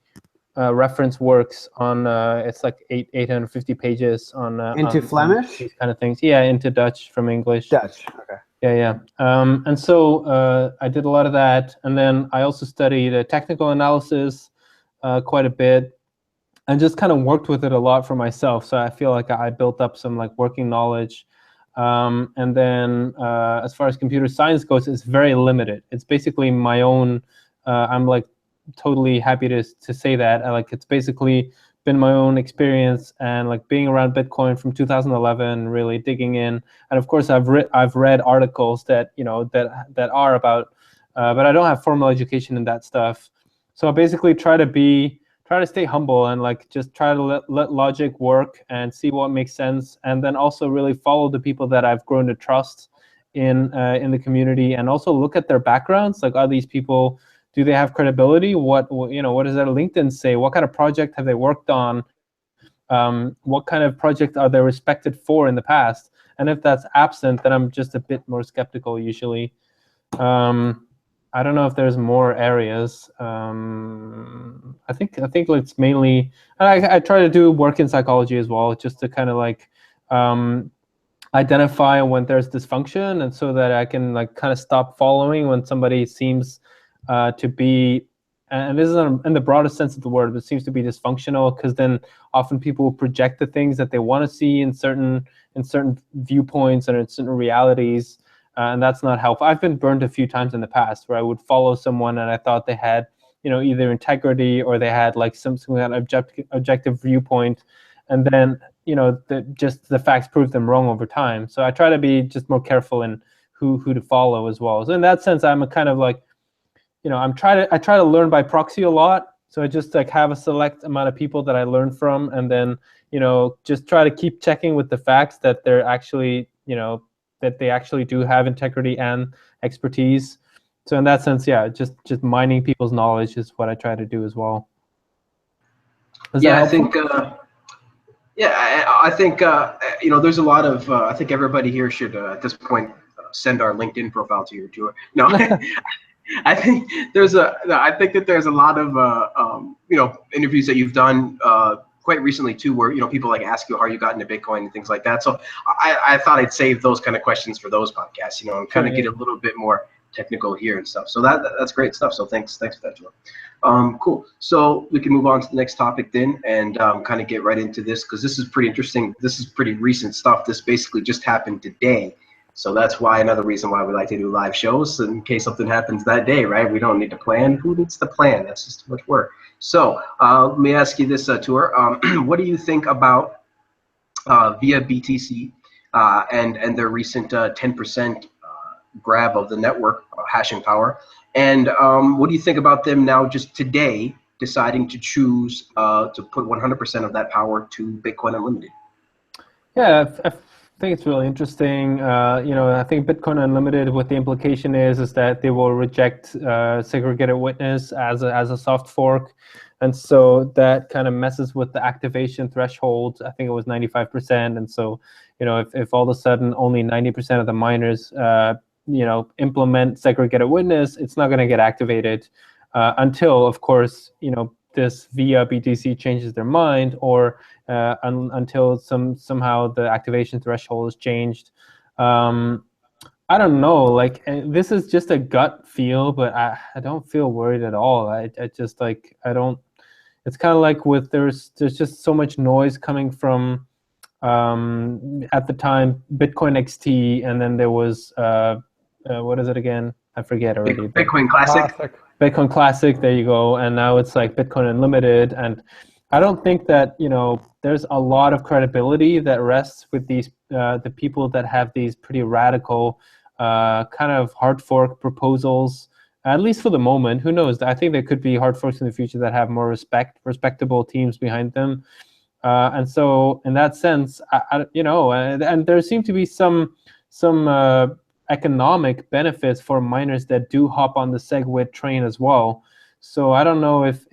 reference works on it's like 850 pages on into Flemish, these kind of things. Yeah, into Dutch from English. Dutch, okay. Yeah. And so I did a lot of that, and then I also studied technical analysis quite a bit, and just kind of worked with it a lot for myself. So I feel like I built up some like working knowledge. And then as far as computer science goes, it's very limited. It's basically my own. I'm like totally happy to say that. It's basically been my own experience and like being around Bitcoin from 2011, really digging in. And of course, I've read articles that that are about, but I don't have formal education in that stuff. So I basically try to stay humble and like just try to let logic work and see what makes sense, and then also really follow the people that I've grown to trust in the community, and also look at their backgrounds. Like, are these people, do they have credibility? What does their LinkedIn say? What kind of project have they worked on? What kind of project are they respected for in the past? And if that's absent, then I'm just a bit more skeptical usually. I don't know if there's more areas. I think it's mainly, and I try to do work in psychology as well, just to kind of like identify when there's dysfunction, and so that I can like kind of stop following when somebody seems to be, and this is in the broadest sense of the word, but seems to be dysfunctional, because then often people will project the things that they want to see in certain viewpoints and in certain realities. And that's not helpful. I've been burned a few times in the past where I would follow someone and I thought they had, either integrity or they had like some kind of objective viewpoint, and then the facts prove them wrong over time. So I try to be just more careful in who to follow as well. So in that sense, I'm a kind of like, I try to learn by proxy a lot. So I just like have a select amount of people that I learn from, and then, you know, just try to keep checking with the facts that they're actually, you know, that they actually do have integrity and expertise. So in that sense, yeah, just mining people's knowledge is what I try to do as well. Yeah, I think. I think you know, there's a lot of. I think everybody here should at this point send our LinkedIn profile to your tour. No, I think I think that there's a lot of you know, interviews that you've done quite recently too, where, you know, people like ask you how you got into Bitcoin and things like that. So I thought I'd save those kind of questions for those podcasts, you know, and kind of get a little bit more technical here and stuff. So that's great stuff. So thanks for that, Joe. Cool. So we can move on to the next topic then, and kind of get right into this, because this is pretty interesting. This is pretty recent stuff. This basically just happened today. So that's why, another reason why we like to do live shows, in case something happens that day, right? We don't need to plan. Who needs to plan? That's just too much work. So let me ask you this, Tuur. What do you think about ViaBTC and their recent 10% grab of the network hashing power? And what do you think about them now, just today, deciding to choose to put 100% of that power to Bitcoin Unlimited? Yeah, I think it's really interesting. You know, I think Bitcoin Unlimited, what the implication is that they will reject segregated witness as a soft fork. And so that kind of messes with the activation threshold. I think it was 95%. And so, you know, if all of a sudden only 90% of the miners you know, implement segregated witness, it's not going to get activated until, of course, you know, this ViaBTC changes their mind, or until somehow the activation threshold is changed. I don't know, like, this is just a gut feel, but I don't feel worried at all. I just, like, I don't, it's kind of like with, there's just so much noise coming from at the time Bitcoin XT, and then there was what is it again? I forget already. Bitcoin Classic. Bitcoin Classic, there you go. And now it's like Bitcoin Unlimited. And I don't think that, you know, there's a lot of credibility that rests with these the people that have these pretty radical kind of hard fork proposals, at least for the moment. Who knows? I think there could be hard forks in the future that have more respectable teams behind them. And so in that sense, you know, and there seem to be some economic benefits for miners that do hop on the SegWit train as well. So I don't know if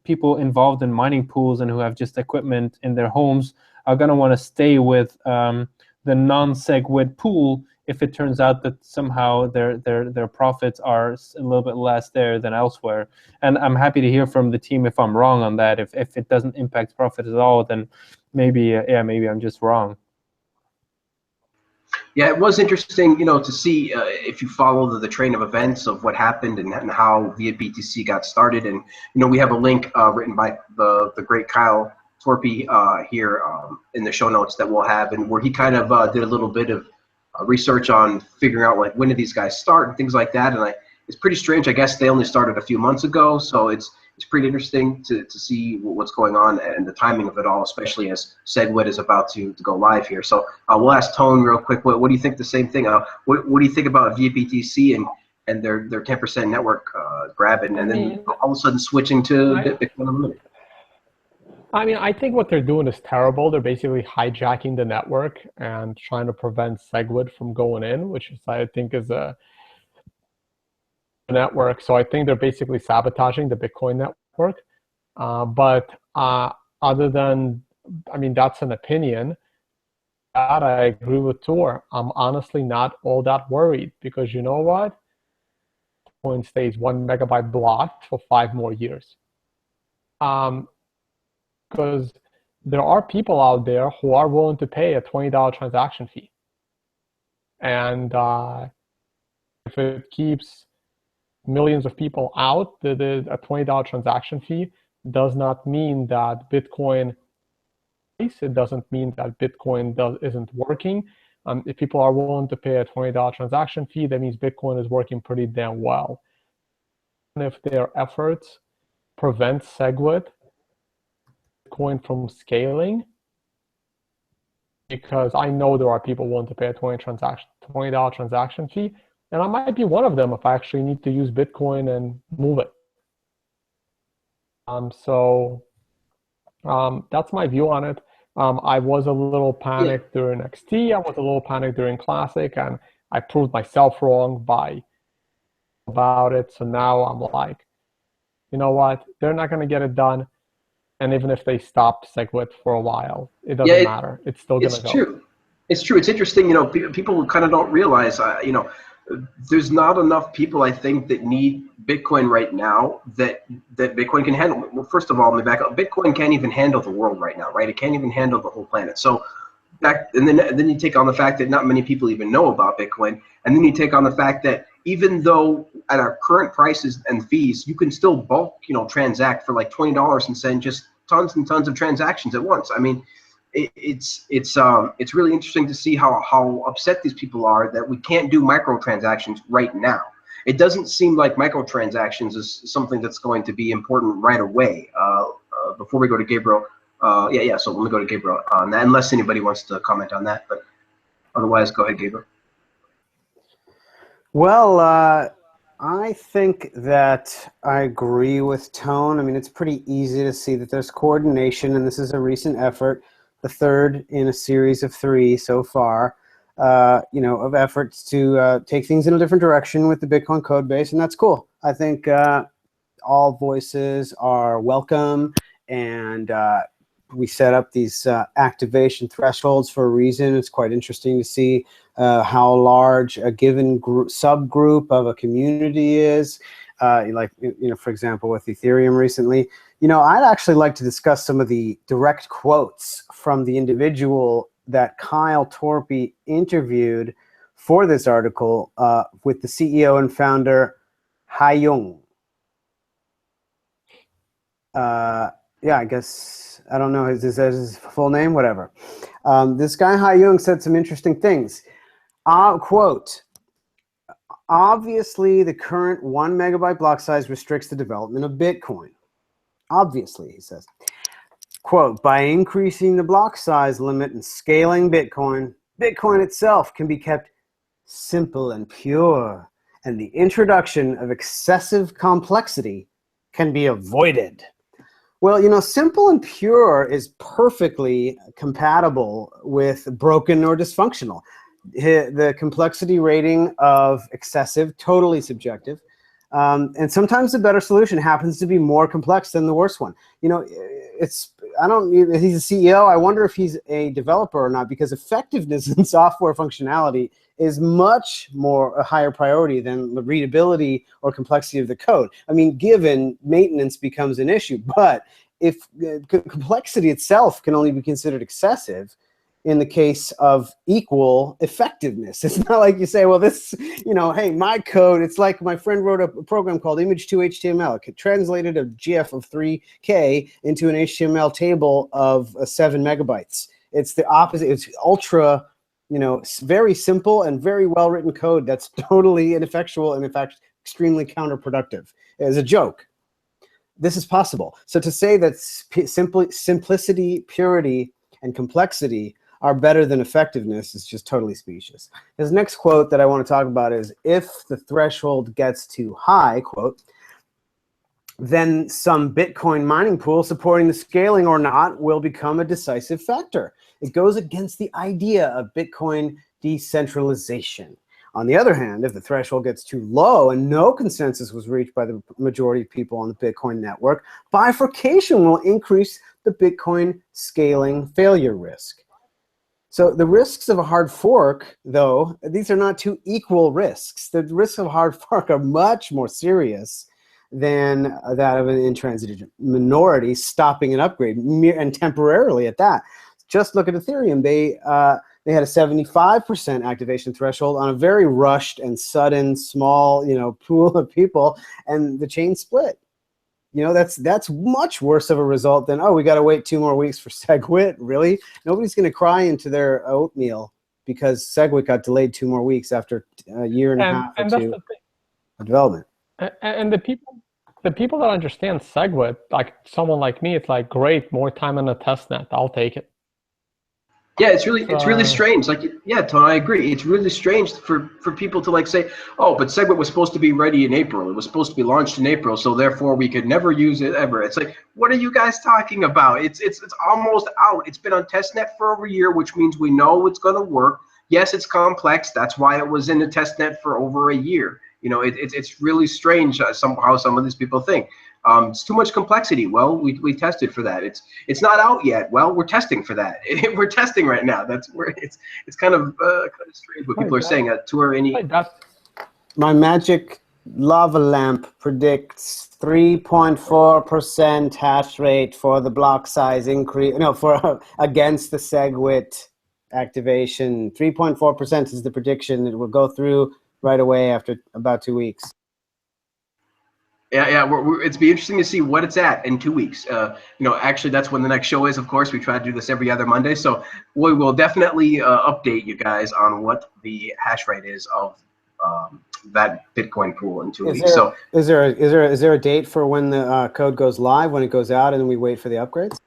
people involved in mining pools and who have just equipment in their homes are going to want to stay with the non-SegWit pool if it turns out that somehow their profits are a little bit less there than elsewhere. And I'm happy to hear from the team if I'm wrong on that. If it doesn't impact profit at all, then maybe yeah, maybe I'm just wrong. Yeah, it was interesting, you know, to see if you follow the train of events of what happened and how ViaBTC got started. And, you know, we have a link written by the great Kyle Torpy here in the show notes that we'll have, and where he kind of did a little bit of research on figuring out, like, when did these guys start and things like that. And it's pretty strange. I guess they only started a few months ago, so it's pretty interesting to see what's going on and the timing of it all, especially as SegWit is about to go live here. So we'll ask Tone real quick. What do you think? The same thing. What do you think about ViaBTC and their 10% network grabbing, and then all of a sudden switching to Bitcoin Unlimited? I mean, I think what they're doing is terrible. They're basically hijacking the network and trying to prevent SegWit from going in, which is, I think, is a network. So I think they're basically sabotaging the Bitcoin network. But other than, I mean, that's an opinion. That I agree with Tuur. I'm honestly not all that worried, because you know what? Bitcoin stays 1 megabyte blocked for 5 more years. Because there are people out there who are willing to pay a $20 transaction fee. And if it keeps millions of people out, a $20 transaction fee does not mean that Bitcoin, it doesn't mean that Bitcoin isn't working. If people are willing to pay a $20 transaction fee, that means Bitcoin is working pretty damn well. And if their efforts prevent SegWit Bitcoin from scaling, because I know there are people willing to pay a $20 transaction fee, and I might be one of them if I actually need to use Bitcoin and move it. That's my view on it. I was a little panicked during XT. I was a little panicked during Classic, and I proved myself wrong by about it. So now I'm like, you know what? They're not going to get it done. And even if they stopped SegWit for a while, it doesn't matter. It's still going to go. True. It's true. It's interesting. People kind of don't realize, there's not enough people, I think, that need Bitcoin right now that Bitcoin can handle. Well, first of all, let me back up. Bitcoin can't even handle the world right now, right? It can't even handle the whole planet. So and then you take on the fact that not many people even know about Bitcoin, and then you take on the fact that even though at our current prices and fees, you can still bulk, transact for like $20 and send just tons and tons of transactions at once. I mean, it's really interesting to see how upset these people are that we can't do microtransactions right now. It doesn't seem like microtransactions is something that's going to be important right away. Before we go to Gabriel, so let me go to Gabriel on that, unless anybody wants to comment on that, but otherwise, go ahead, Gabriel. Well, I think that I agree with Tone. I mean, it's pretty easy to see that there's coordination, and this is a recent effort, the third in a series of 3 so far, of efforts to take things in a different direction with the Bitcoin code base, and that's cool. I think all voices are welcome, and we set up these activation thresholds for a reason. It's quite interesting to see how large a given subgroup of a community is. For example, with Ethereum recently. I'd actually like to discuss some of the direct quotes from the individual that Kyle Torpy interviewed for this article with the CEO and founder, Haiyong. I guess, I don't know, is his full name? Whatever. This guy, Haiyong, said some interesting things. Quote, obviously, the current 1 megabyte block size restricts the development of Bitcoin. Obviously, he says. Quote, by increasing the block size limit and scaling Bitcoin, Bitcoin itself can be kept simple and pure, and the introduction of excessive complexity can be avoided. Well, simple and pure is perfectly compatible with broken or dysfunctional. The complexity rating of excessive, totally subjective. And sometimes the better solution happens to be more complex than the worst one. He's a CEO. I wonder if he's a developer or not, because effectiveness in software functionality is much more a higher priority than the readability or complexity of the code. I mean, given maintenance becomes an issue, but if complexity itself can only be considered excessive in the case of equal effectiveness. It's not like you say, well, this, hey, my code, it's like my friend wrote a program called image2html. It translated a GIF of 3K into an HTML table of 7 megabytes. It's the opposite. It's ultra, very simple and very well-written code that's totally ineffectual and, in fact, extremely counterproductive. As a joke. This is possible. So to say that simplicity, purity, and complexity are better than effectiveness is just totally specious. His next quote that I want to talk about is, if the threshold gets too high, quote, then some Bitcoin mining pool supporting the scaling or not will become a decisive factor. It goes against the idea of Bitcoin decentralization. On the other hand, if the threshold gets too low and no consensus was reached by the majority of people on the Bitcoin network, bifurcation will increase the Bitcoin scaling failure risk. So the risks of a hard fork, though, these are not two equal risks. The risks of a hard fork are much more serious than that of an intransigent minority stopping an upgrade, and temporarily at that. Just look at Ethereum. They had a 75% activation threshold on a very rushed and sudden, small, pool of people, and the chain split. That's much worse of a result than, oh, we got to wait 2 more weeks for SegWit. Really? Nobody's going to cry into their oatmeal because SegWit got delayed 2 more weeks after a year and a half or 2 of development. And the people that understand SegWit, like someone like me, it's like, great, more time on the test net. I'll take it. Yeah, it's really strange. Like, yeah, Tony, I agree. It's really strange for people to like say, oh, but SegWit was supposed to be ready in April. It was supposed to be launched in April, so therefore we could never use it ever. It's like, what are you guys talking about? It's almost out. It's been on testnet for over a year, which means we know it's going to work. Yes, it's complex. That's why it was in the testnet for over a year. You know, it's really strange how some of these people think. It's too much complexity. Well, we tested for that. It's not out yet. Well, we're testing for that. We're testing right now. That's where it's kind of strange what people are saying. Tuur, any? My magic lava lamp predicts 3.4% hash rate for the block size increase. No, for against the SegWit activation. 3.4% is the prediction. It will go through right away after about 2 weeks. Yeah, it's be interesting to see what it's at in 2 weeks. You know, actually, that's when the next show is. Of course, we try to do this every other Monday, so we will definitely update you guys on what the hash rate is of that Bitcoin pool in 2 weeks. So, is there a date for when the code goes live, when it goes out, and then we wait for the upgrades?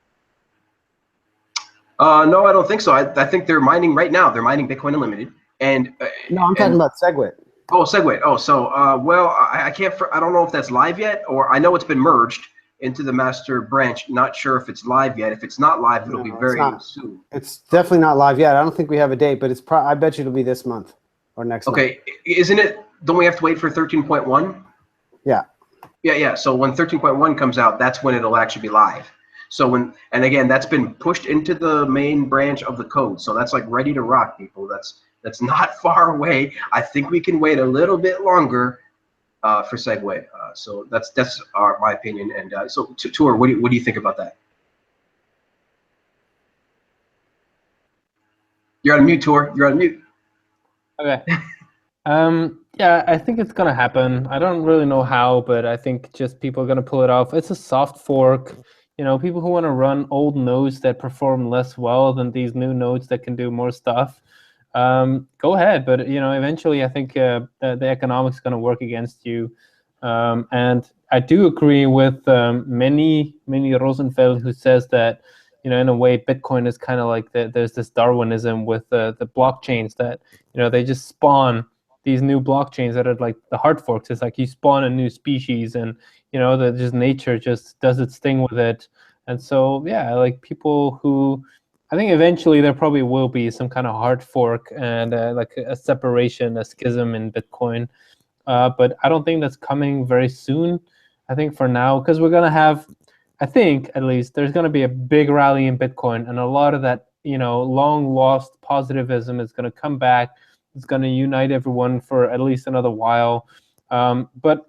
No, I don't think so. I think they're mining right now. They're mining Bitcoin Unlimited, and no, I'm talking about SegWit. Oh, SegWit. Oh, so well, I can't. I don't know if that's live yet, or I know it's been merged into the master branch. Not sure if it's live yet. If it's not live, it'll be very soon. It's definitely not live yet. I don't think we have a date, but it's. I bet you it'll be this month or next month. Okay, isn't it? Don't we have to wait for 13.1? Yeah. Yeah. So when 13.1 comes out, that's when it'll actually be live. So and again, that's been pushed into the main branch of the code. So that's like ready to rock, people. That's not far away. I think we can wait a little bit longer for SegWit. So that's my opinion. And so, Tuur, what do you think about that? You're on mute, Tuur. You're on mute. Okay. Yeah, I think it's gonna happen. I don't really know how, but I think just people are gonna pull it off. It's a soft fork. You know, people who want to run old nodes that perform less well than these new nodes that can do more stuff. Go ahead, but you know, eventually I think the economics is going to work against you. And I do agree with many Rosenfeld, who says that, you know, in a way Bitcoin is kind of like there's this Darwinism with the blockchains that, you know, they just spawn these new blockchains that are like the hard forks. It's like you spawn a new species, and you know, that just nature just does its thing with it. And so yeah, like people who, I think eventually there probably will be some kind of hard fork and like a separation, a schism in Bitcoin. But I don't think that's coming very soon. I think for now, because we're going to have, I think at least, there's going to be a big rally in Bitcoin, and a lot of that, you know, long lost positivism is going to come back. It's going to unite everyone for at least another while. But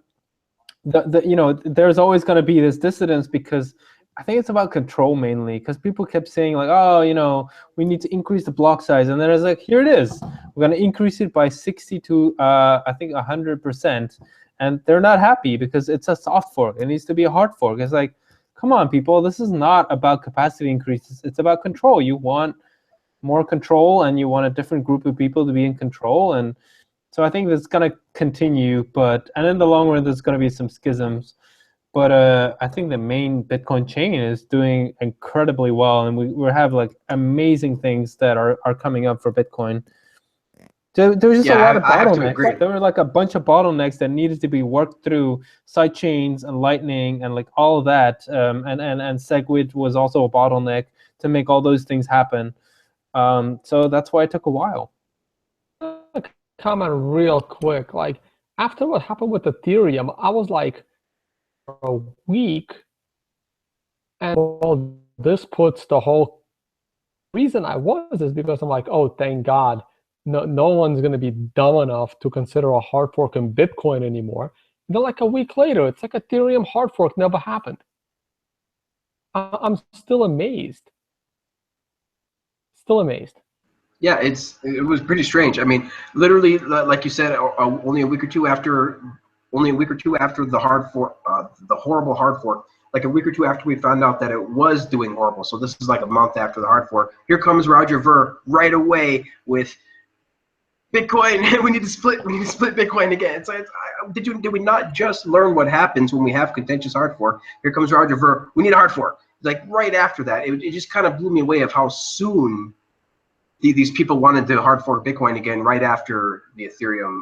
you know, there's always going to be this dissidence, because I think it's about control mainly, because people kept saying like, oh, you know, we need to increase the block size, and then it's like, here it is, we're going to increase it by 60 to I think 100%, and they're not happy because it's a soft fork. It needs to be a hard fork. It's like, come on, people, this is not about capacity increases. It's about control. You want more control, and you want a different group of people to be in control. And so I think that's going to continue, and in the long run, there's going to be some schisms. But I think the main Bitcoin chain is doing incredibly well, and we have like amazing things that are coming up for Bitcoin. There was just a lot of bottlenecks. There were like a bunch of bottlenecks that needed to be worked through, side chains and Lightning and like all of that. And SegWit was also a bottleneck to make all those things happen. So that's why it took a while. Comment real quick. Like, after what happened with Ethereum, I was like, a week, and well, this puts the whole reason I was is because I'm like, oh, thank God, no one's going to be dumb enough to consider a hard fork in Bitcoin anymore. And then like a week later, it's like Ethereum hard fork never happened. I'm still amazed. Still amazed. Yeah, it was pretty strange. I mean, literally, like you said, only a week or two after the hard fork, the horrible hard fork, like a week or two after we found out that it was doing horrible. So this is like a month after the hard fork. Here comes Roger Ver right away with Bitcoin. We need to split Bitcoin again. So did we not just learn what happens when we have contentious hard fork? Here comes Roger Ver. We need a hard fork. Like right after that, it just kind of blew me away of how soon these people wanted to hard fork Bitcoin again right after the Ethereum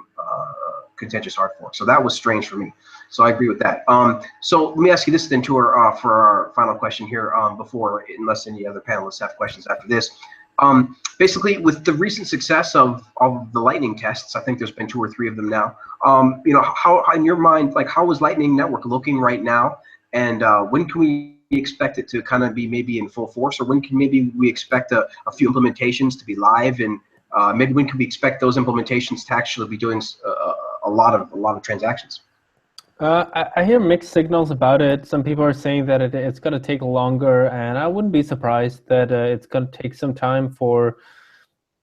contentious hard fork. So that was strange for me. So I agree with that. So let me ask you this then, Tuur, for our final question here, before, unless any other panelists have questions after this. Basically, with the recent success of the Lightning tests, I think there's been 2 or 3 of them now. You know, how in your mind, like, how is Lightning Network looking right now, and when can we expect it to kind of be maybe in full force, or when can maybe we expect a few implementations to be live, and maybe when can we expect those implementations to actually be doing a lot of transactions? I hear mixed signals about it. Some people are saying that it's going to take longer, and I wouldn't be surprised that it's going to take some time for,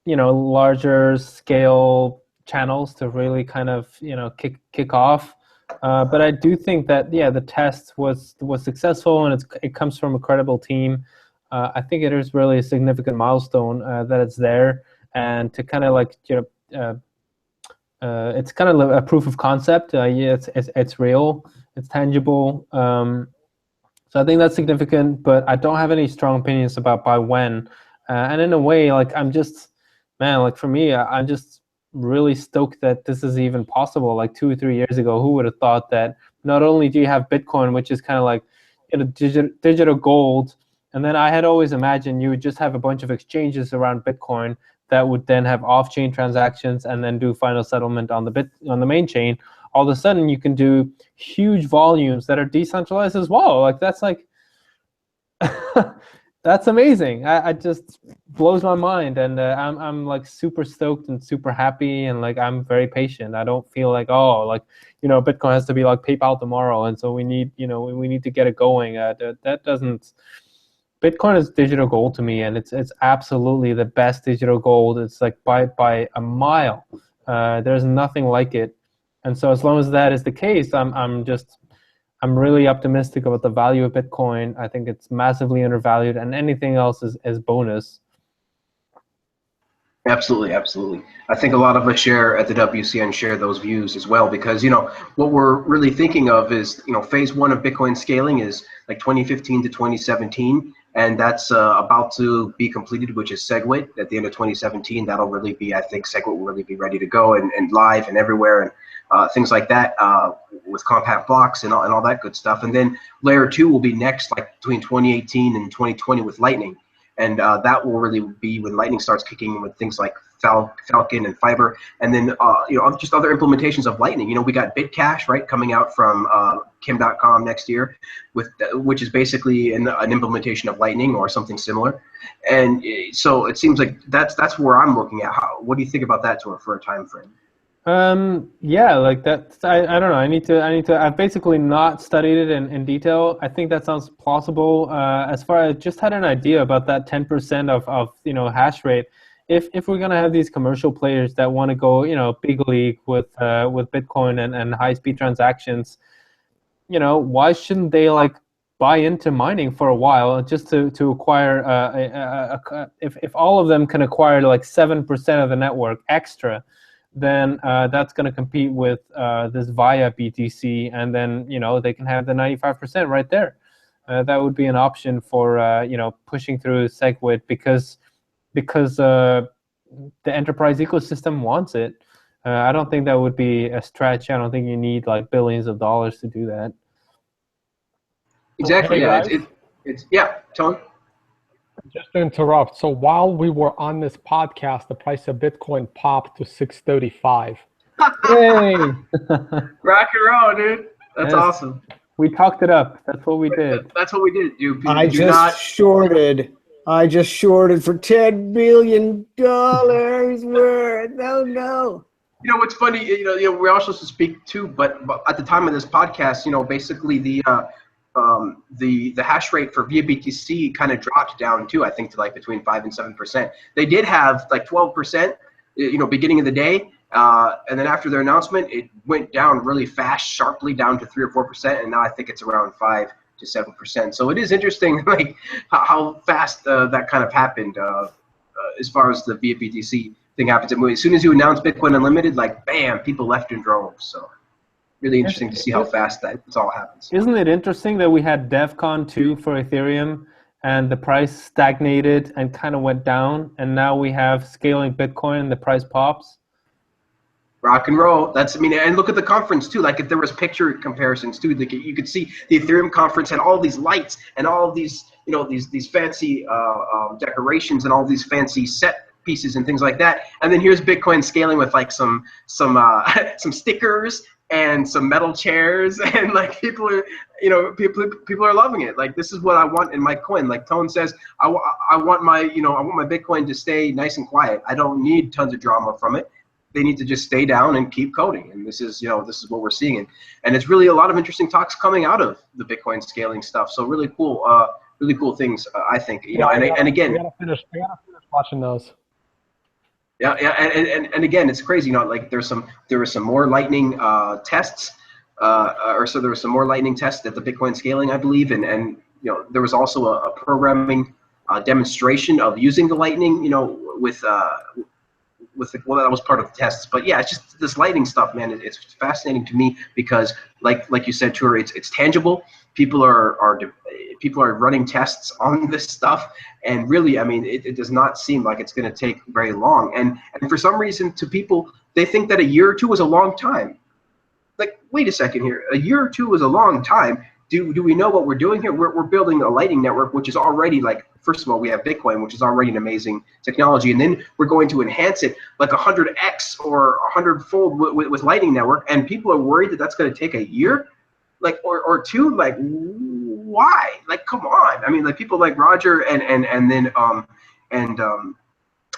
you know, larger scale channels to really kind of, you know, kick off. But I do think that, yeah, the test was successful, and it comes from a credible team. I think it is really a significant milestone that it's there, and to kind of like, you know, it's kind of a proof of concept. Yeah, it's real, it's tangible. So I think that's significant, but I don't have any strong opinions about by when. And in a way, like, I'm just, man, like, for me, I'm just really stoked that this is even possible. Like 2 or 3 years ago, who would have thought that not only do you have Bitcoin, which is kind of like, you know, digital gold, and then I had always imagined you would just have a bunch of exchanges around Bitcoin that would then have off-chain transactions and then do final settlement on the main chain. All of a sudden, you can do huge volumes that are decentralized as well. Like, that's like, that's amazing. I just blows my mind, and I'm like super stoked and super happy, and like I'm very patient. I don't feel like, oh, like, you know, Bitcoin has to be like PayPal tomorrow, and so we need, you know, we need to get it going. That doesn't. Bitcoin is digital gold to me, and it's absolutely the best digital gold. It's like by a mile. There's nothing like it, and so as long as that is the case, I'm really optimistic about the value of Bitcoin. I think it's massively undervalued, and anything else is bonus. Absolutely, absolutely. I think a lot of us share at the WCN share those views as well, because, you know, what we're really thinking of is, you know, phase 1 of Bitcoin scaling is like 2015 to 2017, and that's about to be completed, which is SegWit at the end of 2017. That'll really be, I think SegWit will really be ready to go and live and everywhere, and things like that, with compact blocks and all that good stuff. And then layer 2 will be next, like between 2018 and 2020 with Lightning. And that will really be when Lightning starts kicking in with things like Falcon and Fiber, and then you know, just other implementations of Lightning. You know, we got Bitcash, right, coming out from Kim.com next year, which is basically an implementation of Lightning or something similar. And so it seems like that's where I'm looking at. What do you think about that, for a time frame? Yeah, like that. I don't know. I need to. I've basically not studied it in detail. I think that sounds plausible. As far as just had an idea about that 10% of you know, hash rate. If we're gonna have these commercial players that want to go, you know, big league with Bitcoin and high speed transactions, you know, why shouldn't they like buy into mining for a while just to acquire if all of them can acquire like 7% of the network extra, then that's going to compete with this ViaBTC, and then, you know, they can have the 95% right there. That would be an option for you know, pushing through SegWit because the enterprise ecosystem wants it. I don't think that would be a stretch. I don't think you need like billions of dollars to do that. Exactly. Yeah. It's yeah. Tone. Just to interrupt. So while we were on this podcast, the price of Bitcoin popped to 635. Yay! Rock and roll, dude. That's awesome. We talked it up. That's what we did. That's what we did, dude. I just shorted for $10 billion worth. Oh no. You know what's funny? You know, we're also supposed to speak too, but at the time of this podcast, you know, basically the hash rate for ViaBTC kind of dropped down too. I think to like between 5 and 7%. They did have like 12%, you know, beginning of the day, and then after their announcement, it went down really fast, sharply down to 3 or 4%, and now I think it's around 5 to 7%. So it is interesting, like how fast that kind of happened as far as the ViaBTC thing happens. As soon as you announce Bitcoin Unlimited, like bam, people left in droves. So really interesting to see how fast that all happens. Isn't it interesting that we had DevCon 2 for Ethereum, and the price stagnated and kind of went down, and now we have scaling Bitcoin and the price pops. Rock and roll. That's, I mean, and look at the conference too. Like if there was picture comparisons too, like you could see the Ethereum conference had all these lights and all of these, you know, these fancy decorations and all these fancy set pieces and things like that. And then here's Bitcoin scaling with like some stickers and some metal chairs, and like people are, you know, people are loving it. Like this is what I want in my coin. Like Tone says, I want my, you know, I want my Bitcoin to stay nice and quiet. I don't need tons of drama from it. They need to just stay down and keep coding, and this is, you know, this is what we're seeing, and it's really a lot of interesting talks coming out of the Bitcoin scaling stuff. So really cool things, I think. You know, and again, we gotta finish watching those. Yeah, and again, it's crazy. You know, like there was some more Lightning tests, so there was some more Lightning tests at the Bitcoin scaling, I believe, and you know, there was also a programming demonstration of using the Lightning, you know, with well, that was part of the tests. But yeah, it's just this Lightning stuff, man. It's fascinating to me because, like you said, Tuur, it's tangible. People are running tests on this stuff, and really, I mean, it does not seem like it's going to take very long. And for some reason, to people, they think that a year or two is a long time. Like, wait a second here, a year or two is a long time. Do we know what we're doing here? We're building a Lightning network, which is already, like, first of all, we have Bitcoin, which is already an amazing technology, and then we're going to enhance it like 100x or 100-fold with Lightning network, and people are worried that that's going to take a year, like, or two. Like, why? Like, come on. I mean, like, people like Roger and then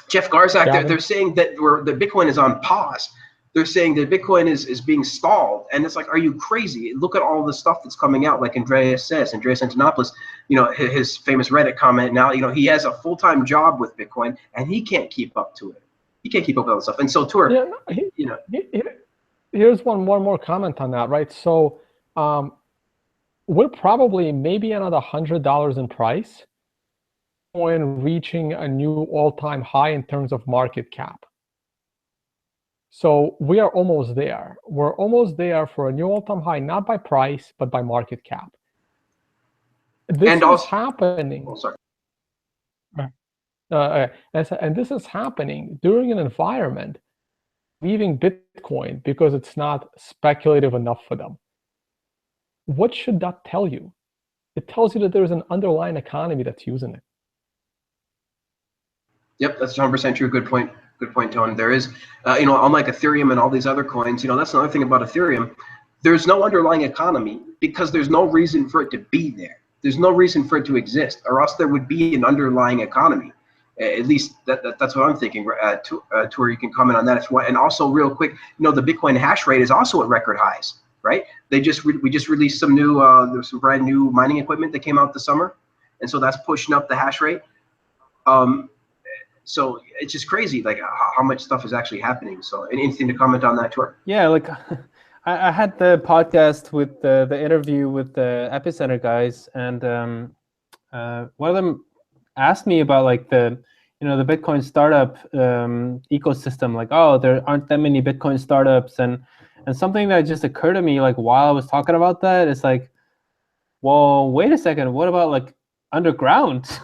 Jeff Garzak, they're saying that the Bitcoin is on pause. They're saying that Bitcoin is being stalled, and it's like, are you crazy? Look at all the stuff that's coming out, like Andreas says, Andreas Antonopoulos, you know, his famous Reddit comment. Now, you know, he has a full-time job with Bitcoin, and he can't keep up to it. He can't keep up with all the stuff. And so, Tuur, you know, here's one more comment on that, right? So, we're probably maybe another $100 in price, Bitcoin reaching a new all-time high in terms of market cap. So we are almost there. We're almost there for a new all-time high, not by price, but by market cap. This is happening. Oh, sorry. And this is happening during an environment leaving Bitcoin because it's not speculative enough for them. What should that tell you? It tells you that there's an underlying economy that's using it. Yep, that's 100% true. Good point. Good point, Tone. There is, you know, unlike Ethereum and all these other coins, you know, that's another thing about Ethereum. There's no underlying economy because there's no reason for it to be there. There's no reason for it to exist, or else there would be an underlying economy. At least that's what I'm thinking. Tuur, you can comment on that if you want. And also, real quick, you know, the Bitcoin hash rate is also at record highs, right? We just released some new, there's some brand new mining equipment that came out this summer, and so that's pushing up the hash rate. So it's just crazy, like how much stuff is actually happening. So anything to comment on that, Tuur? Yeah, like I had the podcast with the interview with the Epicenter guys, and one of them asked me about like the Bitcoin startup ecosystem. Like, oh, there aren't that many Bitcoin startups, and something that just occurred to me like while I was talking about that is like, well, wait a second, what about like underground?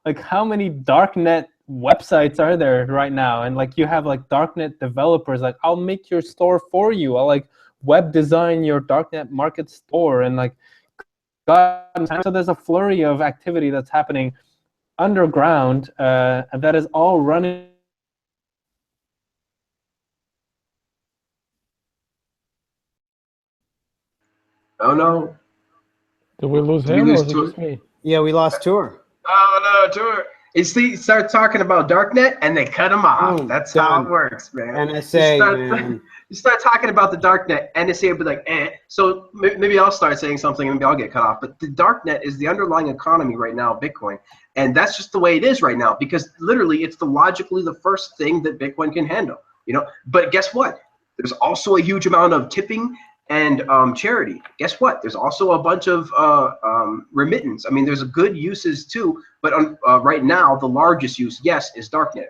Like, how many darknet websites are there right now? And like, you have like darknet developers, like, I'll make your store for you. I'll like web design your darknet market store, and like, so there's a flurry of activity that's happening underground, and that is all running. Oh no! Did we lose him, or is it just me? Yeah, we lost Tuur. Oh no, Tuur! You start talking about darknet, and they cut him off. That's how it works, man. NSA, man. You start talking about the darknet, NSA will be like, eh. So maybe I'll start saying something, and maybe I'll get cut off. But the darknet is the underlying economy right now, Bitcoin, and that's just the way it is right now, because literally it's logically the first thing that Bitcoin can handle. You know, but guess what? There's also a huge amount of tipping and charity. Guess what? There's also a bunch of remittance. I mean, there's good uses too, but right now the largest use, yes, is darknet.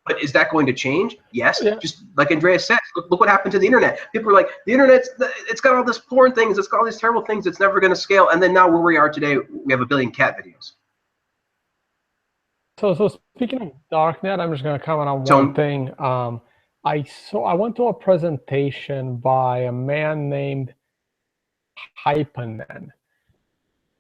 But is that going to change? Yes. Yeah. Just like Andreas said, look what happened to the internet. People are like, the internet's, it's got all this porn things, it's got all these terrible things, it's never going to scale. And then now where we are today, we have 1 billion cat videos. So speaking of darknet, I'm just going to comment on So- one thing. I went to a presentation by a man named Hypanen.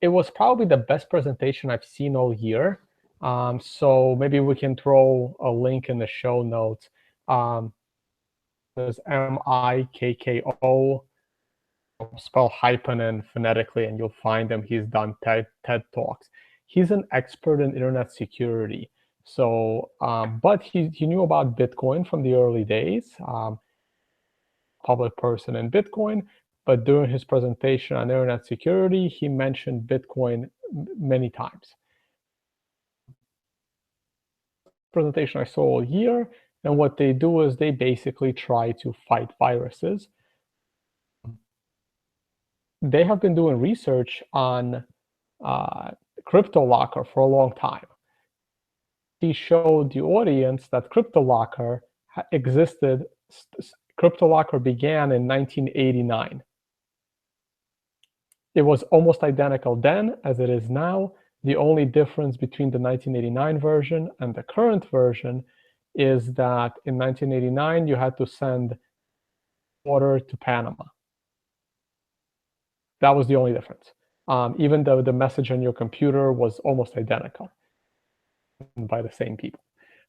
It was probably the best presentation I've seen all year. So maybe we can throw a link in the show notes. There's MIKKO, spell Hypanen phonetically, and you'll find him. He's done TED Talks. He's an expert in internet security. So, but he knew about Bitcoin from the early days, public person in Bitcoin. But during his presentation on internet security, he mentioned Bitcoin many times. Presentation I saw all year, and what they do is they basically try to fight viruses. They have been doing research on CryptoLocker for a long time. He showed the audience that CryptoLocker existed. CryptoLocker began in 1989. It was almost identical then as it is now. The only difference between the 1989 version and the current version is that in 1989 you had to send water to Panama. That was the only difference. Even though the message on your computer was almost identical by the same people.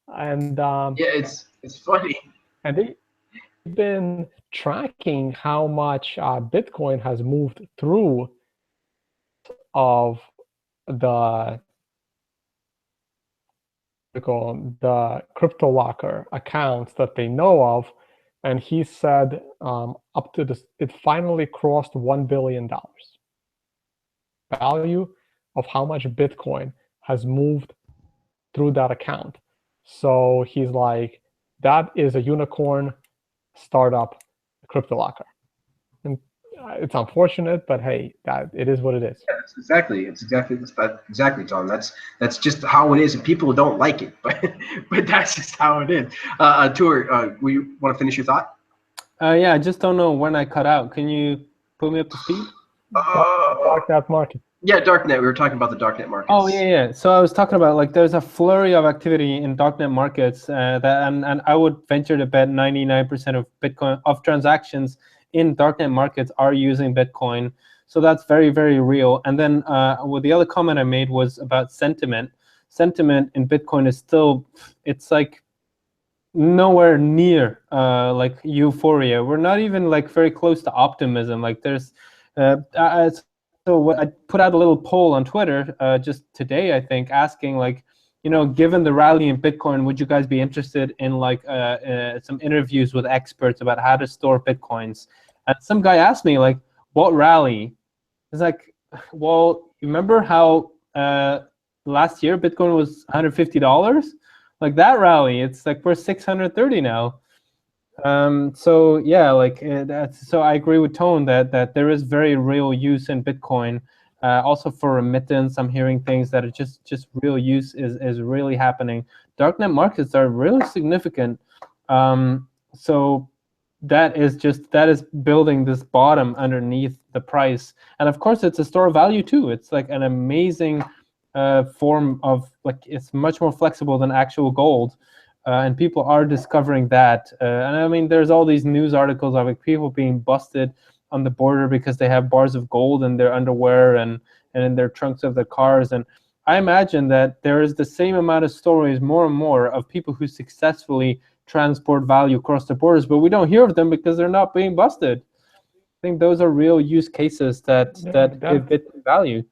And yeah, it's funny. And they've been tracking how much Bitcoin has moved through of the CryptoLocker accounts that they know of, and he said up to this, it finally crossed $1 billion. Value of how much Bitcoin has moved through that account. So he's like, that is a unicorn startup, CryptoLocker. And it's unfortunate, but hey, that it is what it is. Yeah, it's exactly, John. That's just how it is, and people don't like it, but that's just how it is. Tuur, you want to finish your thought? Yeah, I just don't know when I cut out. Can you put me up to speed? Darknet market. Yeah, darknet. We were talking about the darknet markets. Oh yeah. So I was talking about, like, there's a flurry of activity in darknet markets that, and I would venture to bet 99% of Bitcoin transactions in darknet markets are using Bitcoin. So that's very, very real. And then well, the other comment I made was about sentiment. Sentiment in Bitcoin is still, it's like nowhere near like euphoria. We're not even like very close to optimism. Like there's so what I put out a little poll on Twitter just today, I think, asking, like, you know, given the rally in Bitcoin, would you guys be interested in like some interviews with experts about how to store Bitcoins? And some guy asked me, like, what rally? It's like, well, remember how last year Bitcoin was $150? Like that rally, it's like we're 630 now. So yeah, like so I agree with Tone that there is very real use in Bitcoin. Also for remittance, I'm hearing things that are just real use is really happening. Darknet markets are really significant. So that is building this bottom underneath the price, and of course it's a store of value too. It's like an amazing form of, like, it's much more flexible than actual gold. And people are discovering that. And I mean, there's all these news articles of like people being busted on the border because they have bars of gold in their underwear and in their trunks of their cars. And I imagine that there is the same amount of stories, more and more, of people who successfully transport value across the borders, but we don't hear of them because they're not being busted. I think those are real use cases that give Bitcoin value.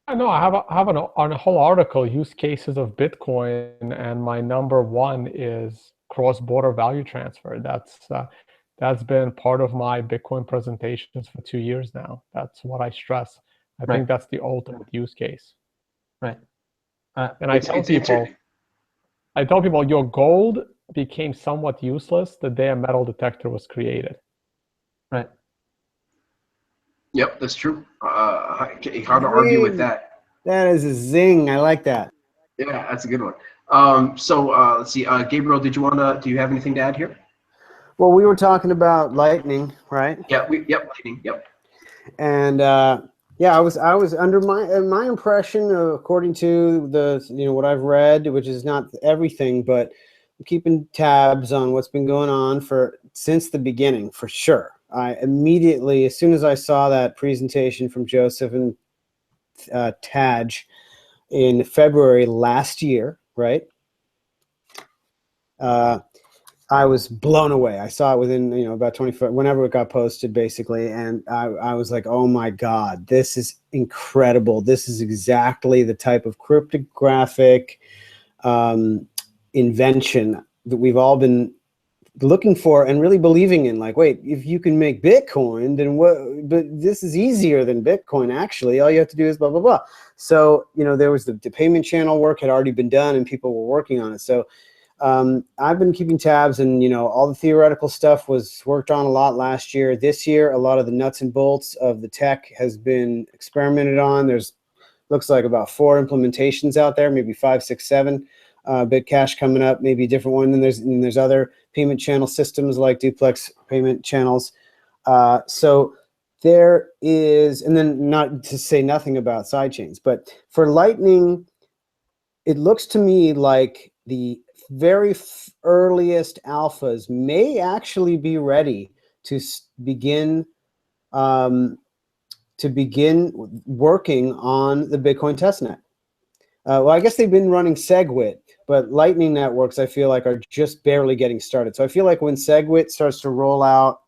I know I have a whole article, use cases of Bitcoin, and my number one is cross-border value transfer. That's been part of my Bitcoin presentations for 2 years now. That's what I stress. I think that's the ultimate use case. Right. And I tell people your gold became somewhat useless the day a metal detector was created. Right. Yep, that's true. Hard to argue with that. That is a zing. I like that. Yeah, that's a good one. So let's see. Gabriel, do you have anything to add here? Well, we were talking about Lightning, right? Yeah. Lightning. Yep. And Yeah, I was under my impression, according to the what I've read, which is not everything, but I'm keeping tabs on what's been going on since the beginning, for sure. I immediately, as soon as I saw that presentation from Joseph and Taj in February last year, right? I was blown away. I saw it within, about 24, whenever it got posted, basically, and I was like, oh my God, this is incredible. This is exactly the type of cryptographic invention that we've all been looking for and really believing in. Like, wait, if you can make Bitcoin, then what? But this is easier than Bitcoin, actually. All you have to do is blah, blah, blah. So, there was the payment channel work had already been done and people were working on it. So I've been keeping tabs, and all the theoretical stuff was worked on a lot last year. This year, a lot of the nuts and bolts of the tech has been experimented on. There's looks like about 4 implementations out there, maybe 5, 6, 7. Bitcash coming up, maybe a different one. And there's other payment channel systems like duplex payment channels. So there is, and then not to say nothing about sidechains, but for Lightning, it looks to me like the very earliest alphas may actually be ready to begin working on the Bitcoin testnet. Well, I guess they've been running SegWit, but Lightning networks, I feel like, are just barely getting started. So I feel like when SegWit starts to roll out,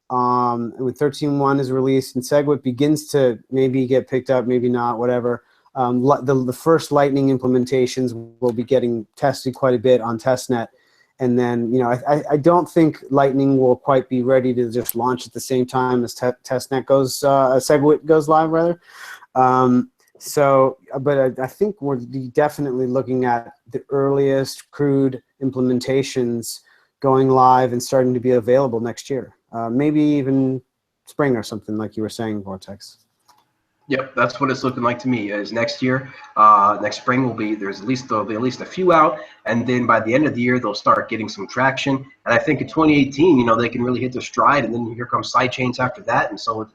and when 13.1 is released and SegWit begins to maybe get picked up, maybe not, whatever, the first Lightning implementations will be getting tested quite a bit on testnet. And then, I don't think Lightning will quite be ready to just launch at the same time as testnet goes, SegWit goes live, rather. But I think we're definitely looking at the earliest crude implementations going live and starting to be available next year. Maybe even spring or something, like you were saying, Vortex. Yep, that's what it's looking like to me. Is next year, next spring there'll be at least a few out, and then by the end of the year they'll start getting some traction. And I think in 2018, they can really hit their stride, and then here comes sidechains after that, and so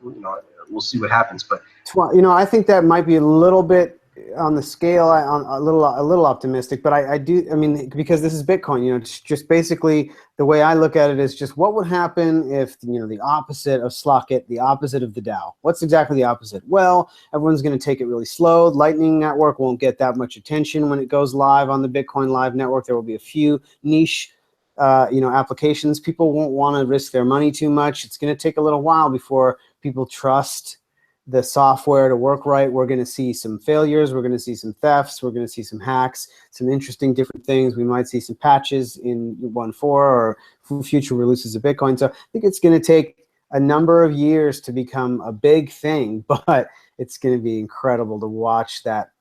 we'll see what happens. But I think that might be a little bit on the scale, a little optimistic, but I do. I mean, because this is Bitcoin, it's just basically the way I look at it is just what would happen if the opposite of Slockit, the opposite of the DAO. What's exactly the opposite? Well, everyone's going to take it really slow. Lightning Network won't get that much attention when it goes live on the Bitcoin Live network. There will be a few niche applications. People won't want to risk their money too much. It's going to take a little while before people trust the software to work right. We're going to see some failures. We're going to see some thefts. We're going to see some hacks, some interesting different things. We might see some patches in 1.4 or future releases of Bitcoin. So I think it's going to take a number of years to become a big thing, but it's going to be incredible to watch that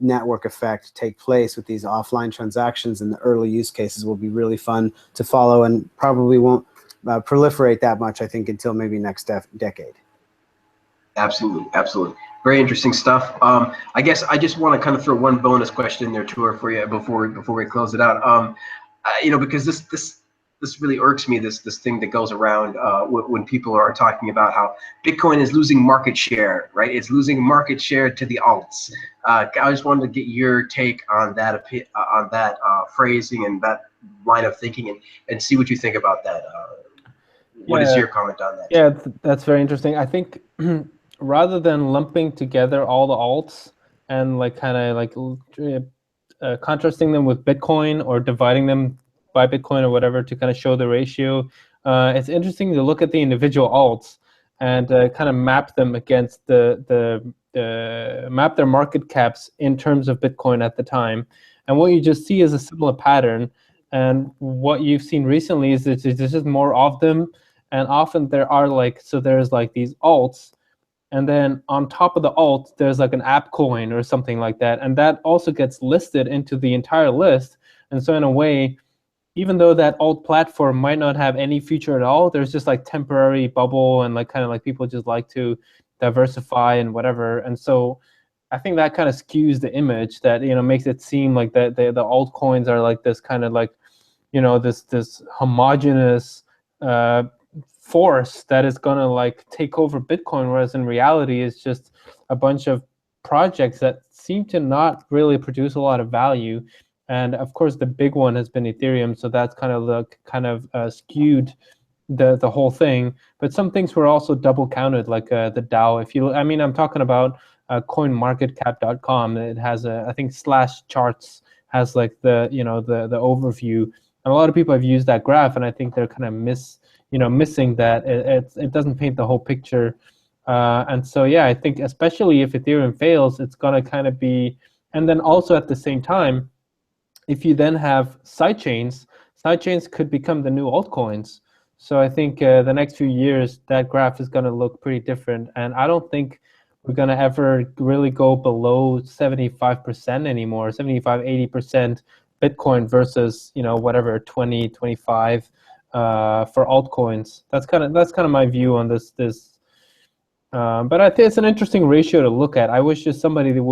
network effect take place with these offline transactions, and the early use cases will be really fun to follow and probably won't proliferate that much, I think, until maybe next decade. Absolutely, absolutely. Very interesting stuff. I guess I just want to kind of throw one bonus question in there, Tuur, for you before we close it out. Because this really irks me. This thing that goes around when people are talking about how Bitcoin is losing market share, right? It's losing market share to the alts. I just wanted to get your take on that phrasing and that line of thinking, and see what you think about that. What is your comment on that? Yeah, that's very interesting. I think rather than lumping together all the alts and contrasting them with Bitcoin or dividing them by Bitcoin or whatever to kind of show the ratio, it's interesting to look at the individual alts and kind of map them against map their market caps in terms of Bitcoin at the time. And what you just see is a similar pattern. And what you've seen recently is that there's just more of them. And often there's these alts, and then on top of the alt, there's like an app coin or something like that. And that also gets listed into the entire list. And so in a way, even though that alt platform might not have any future at all, there's just like temporary bubble, and people just like to diversify and whatever. And so I think that kind of skews the image, that makes it seem like that the altcoins are like this kind of this homogeneous force that is going to like take over Bitcoin, whereas in reality it's just a bunch of projects that seem to not really produce a lot of value. And of course the big one has been Ethereum, so that's kind of skewed the whole thing. But some things were also double counted, like the DAO. If you, I mean, I'm talking about coinmarketcap.com. It has I think /charts has like the the overview, and a lot of people have used that graph, and I think they're kind of missing that it doesn't paint the whole picture. And so yeah, I think especially if Ethereum fails, it's gonna kind of be, and then also at the same time, if you then have sidechains could become the new altcoins. So I think the next few years that graph is going to look pretty different, and I don't think we're going to ever really go below 75% anymore, 75-80% Bitcoin versus whatever 20-25 for altcoins. That's kind of my view on this. But I think it's an interesting ratio to look at. I wish just somebody who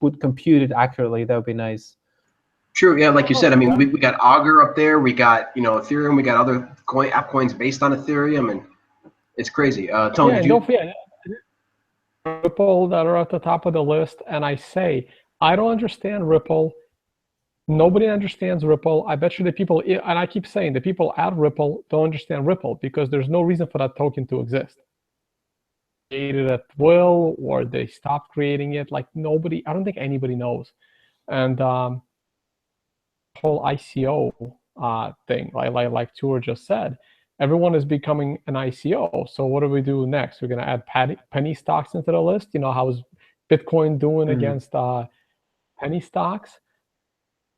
would compute it accurately. That would be nice. True, yeah, like you said, I mean, we got Augur up there, we got Ethereum, we got other app coins based on Ethereum, and it's crazy. Tony, don't forget Ripple that are at the top of the list, and I say I don't understand Ripple. Nobody understands Ripple. I bet you the people, and I keep saying the people at Ripple don't understand Ripple because there's no reason for that token to exist. Created at will, or they stopped creating it. Like nobody, I don't think anybody knows, and whole ICO thing, like Tuur just said, everyone is becoming an ICO. So what do we do next? We're going to add penny stocks into the list. How's Bitcoin doing against penny stocks?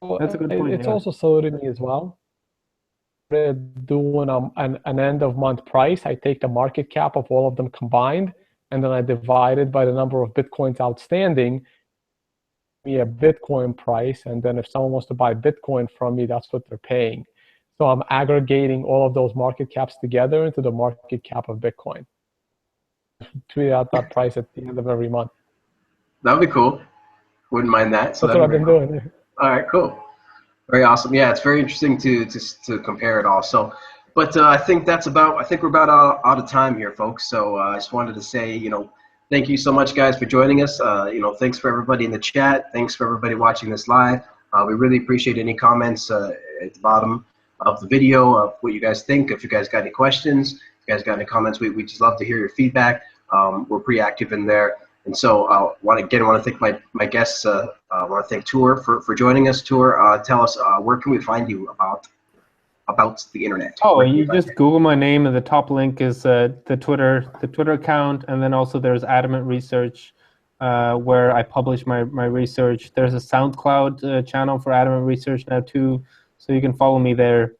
Well, that's a good point. It's also so to me as well. We're doing an end of month price. I take the market cap of all of them combined, and then I divide it by the number of Bitcoins outstanding. Me a Bitcoin price, and then if someone wants to buy Bitcoin from me, that's what they're paying. So I'm aggregating all of those market caps together into the market cap of Bitcoin. Tweet out that price at the end of every month. That'd be cool. Wouldn't mind that. So that's what I've been doing. All right, cool. Very awesome. Yeah, it's very interesting to compare it all. So, but I think we're about out of time here, folks. So I just wanted to say, thank you so much, guys, for joining us. Thanks for everybody in the chat. Thanks for everybody watching this live. We really appreciate any comments at the bottom of the video of what you guys think. If you guys got any questions, if you guys got any comments, we just love to hear your feedback. We're pretty active in there. And so I want to thank my guests. I want to thank Tuur for joining us. Tuur, tell us, where can we find you about the internet? Oh, you just Google my name, and the top link is the Twitter account, and then also there's Adamant Research, where I publish my research. There's a SoundCloud channel for Adamant Research now too, so you can follow me there.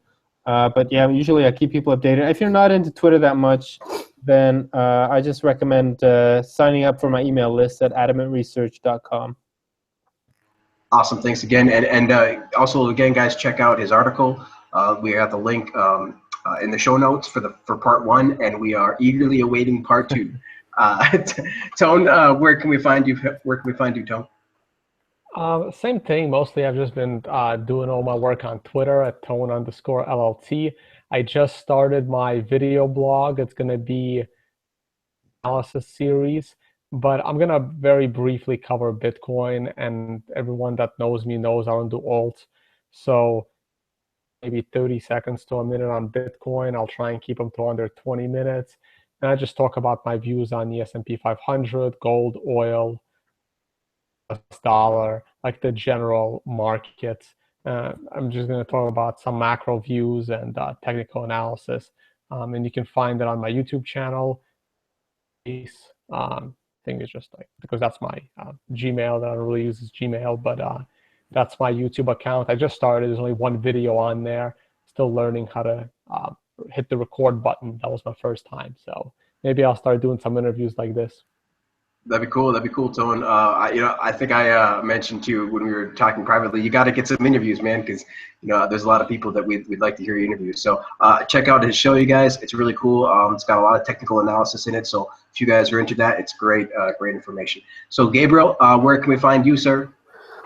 But yeah, usually I keep people updated. If you're not into Twitter that much, then I just recommend signing up for my email list at adamantresearch.com. Awesome, thanks again, and also again, guys, check out his article. We have the link in the show notes for part 1, and we are eagerly awaiting part 2. Tone, where can we find you? Tone? Same thing. Mostly, I've just been doing all my work on Twitter at Tone_LLT. I just started my video blog. It's going to be analysis series, but I'm going to very briefly cover Bitcoin, and everyone that knows me knows I don't do alts. So maybe 30 seconds to a minute on Bitcoin. I'll try and keep them to under 20 minutes. And I just talk about my views on the S&P 500, gold, oil, dollar, like the general markets. I'm just going to talk about some macro views and technical analysis. And you can find it on my YouTube channel. I think it's just because that's my Gmail. That I don't really use is Gmail, but that's my YouTube account. I just started. There's only one video on there. Still learning how to hit the record button. That was my first time. So maybe I'll start doing some interviews like this. That'd be cool. That'd be cool, Tone. I think I mentioned to you when we were talking privately, you got to get some interviews, man, because there's a lot of people that we'd like to hear your interviews. So check out his show, you guys. It's really cool. It's got a lot of technical analysis in it. So if you guys are into that, it's great, great information. So Gabriel, where can we find you, sir?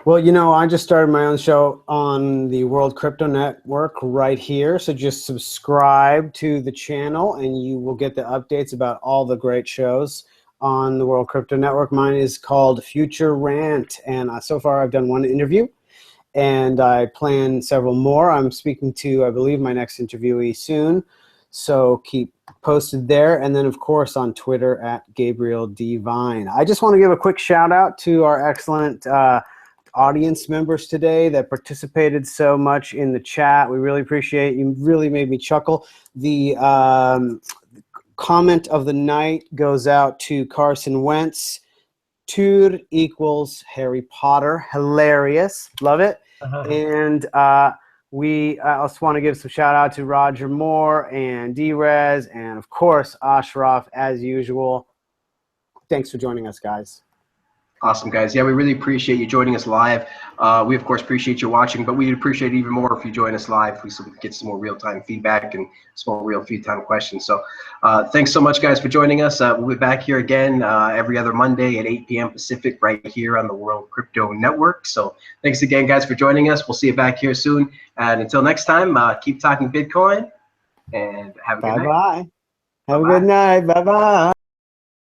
Well, you know, I just started my own show on the World Crypto Network right here. So just subscribe to the channel and you will get the updates about all the great shows on the World Crypto Network. Mine is called Future Rant. And so far I've done one interview and I plan several more. I'm speaking to, I believe, my next interviewee soon. So keep posted there. And then, of course, on Twitter at Gabriel Devine. I just want to give a quick shout out to our excellent audience members today that participated so much in the chat. We really appreciate it. You really made me chuckle. The comment of the night goes out to Carson Wentz. Tuur equals Harry Potter. Hilarious. Love it. And we also want to give some shout out to Roger Moore and D-Rez and, of course, Ashraf as usual. Thanks for joining us, guys. Awesome, guys. Yeah, we really appreciate you joining us live. We, of course, appreciate you watching, but we'd appreciate it even more if you join us live. We get some more real-time feedback and some more real few-time questions. So thanks so much, guys, for joining us. We'll be back here again every other Monday at 8 p.m. Pacific right here on the World Crypto Network. So thanks again, guys, for joining us. We'll see you back here soon. And until next time, keep talking Bitcoin and have a good night. Bye-bye. Have a good night. Bye-bye.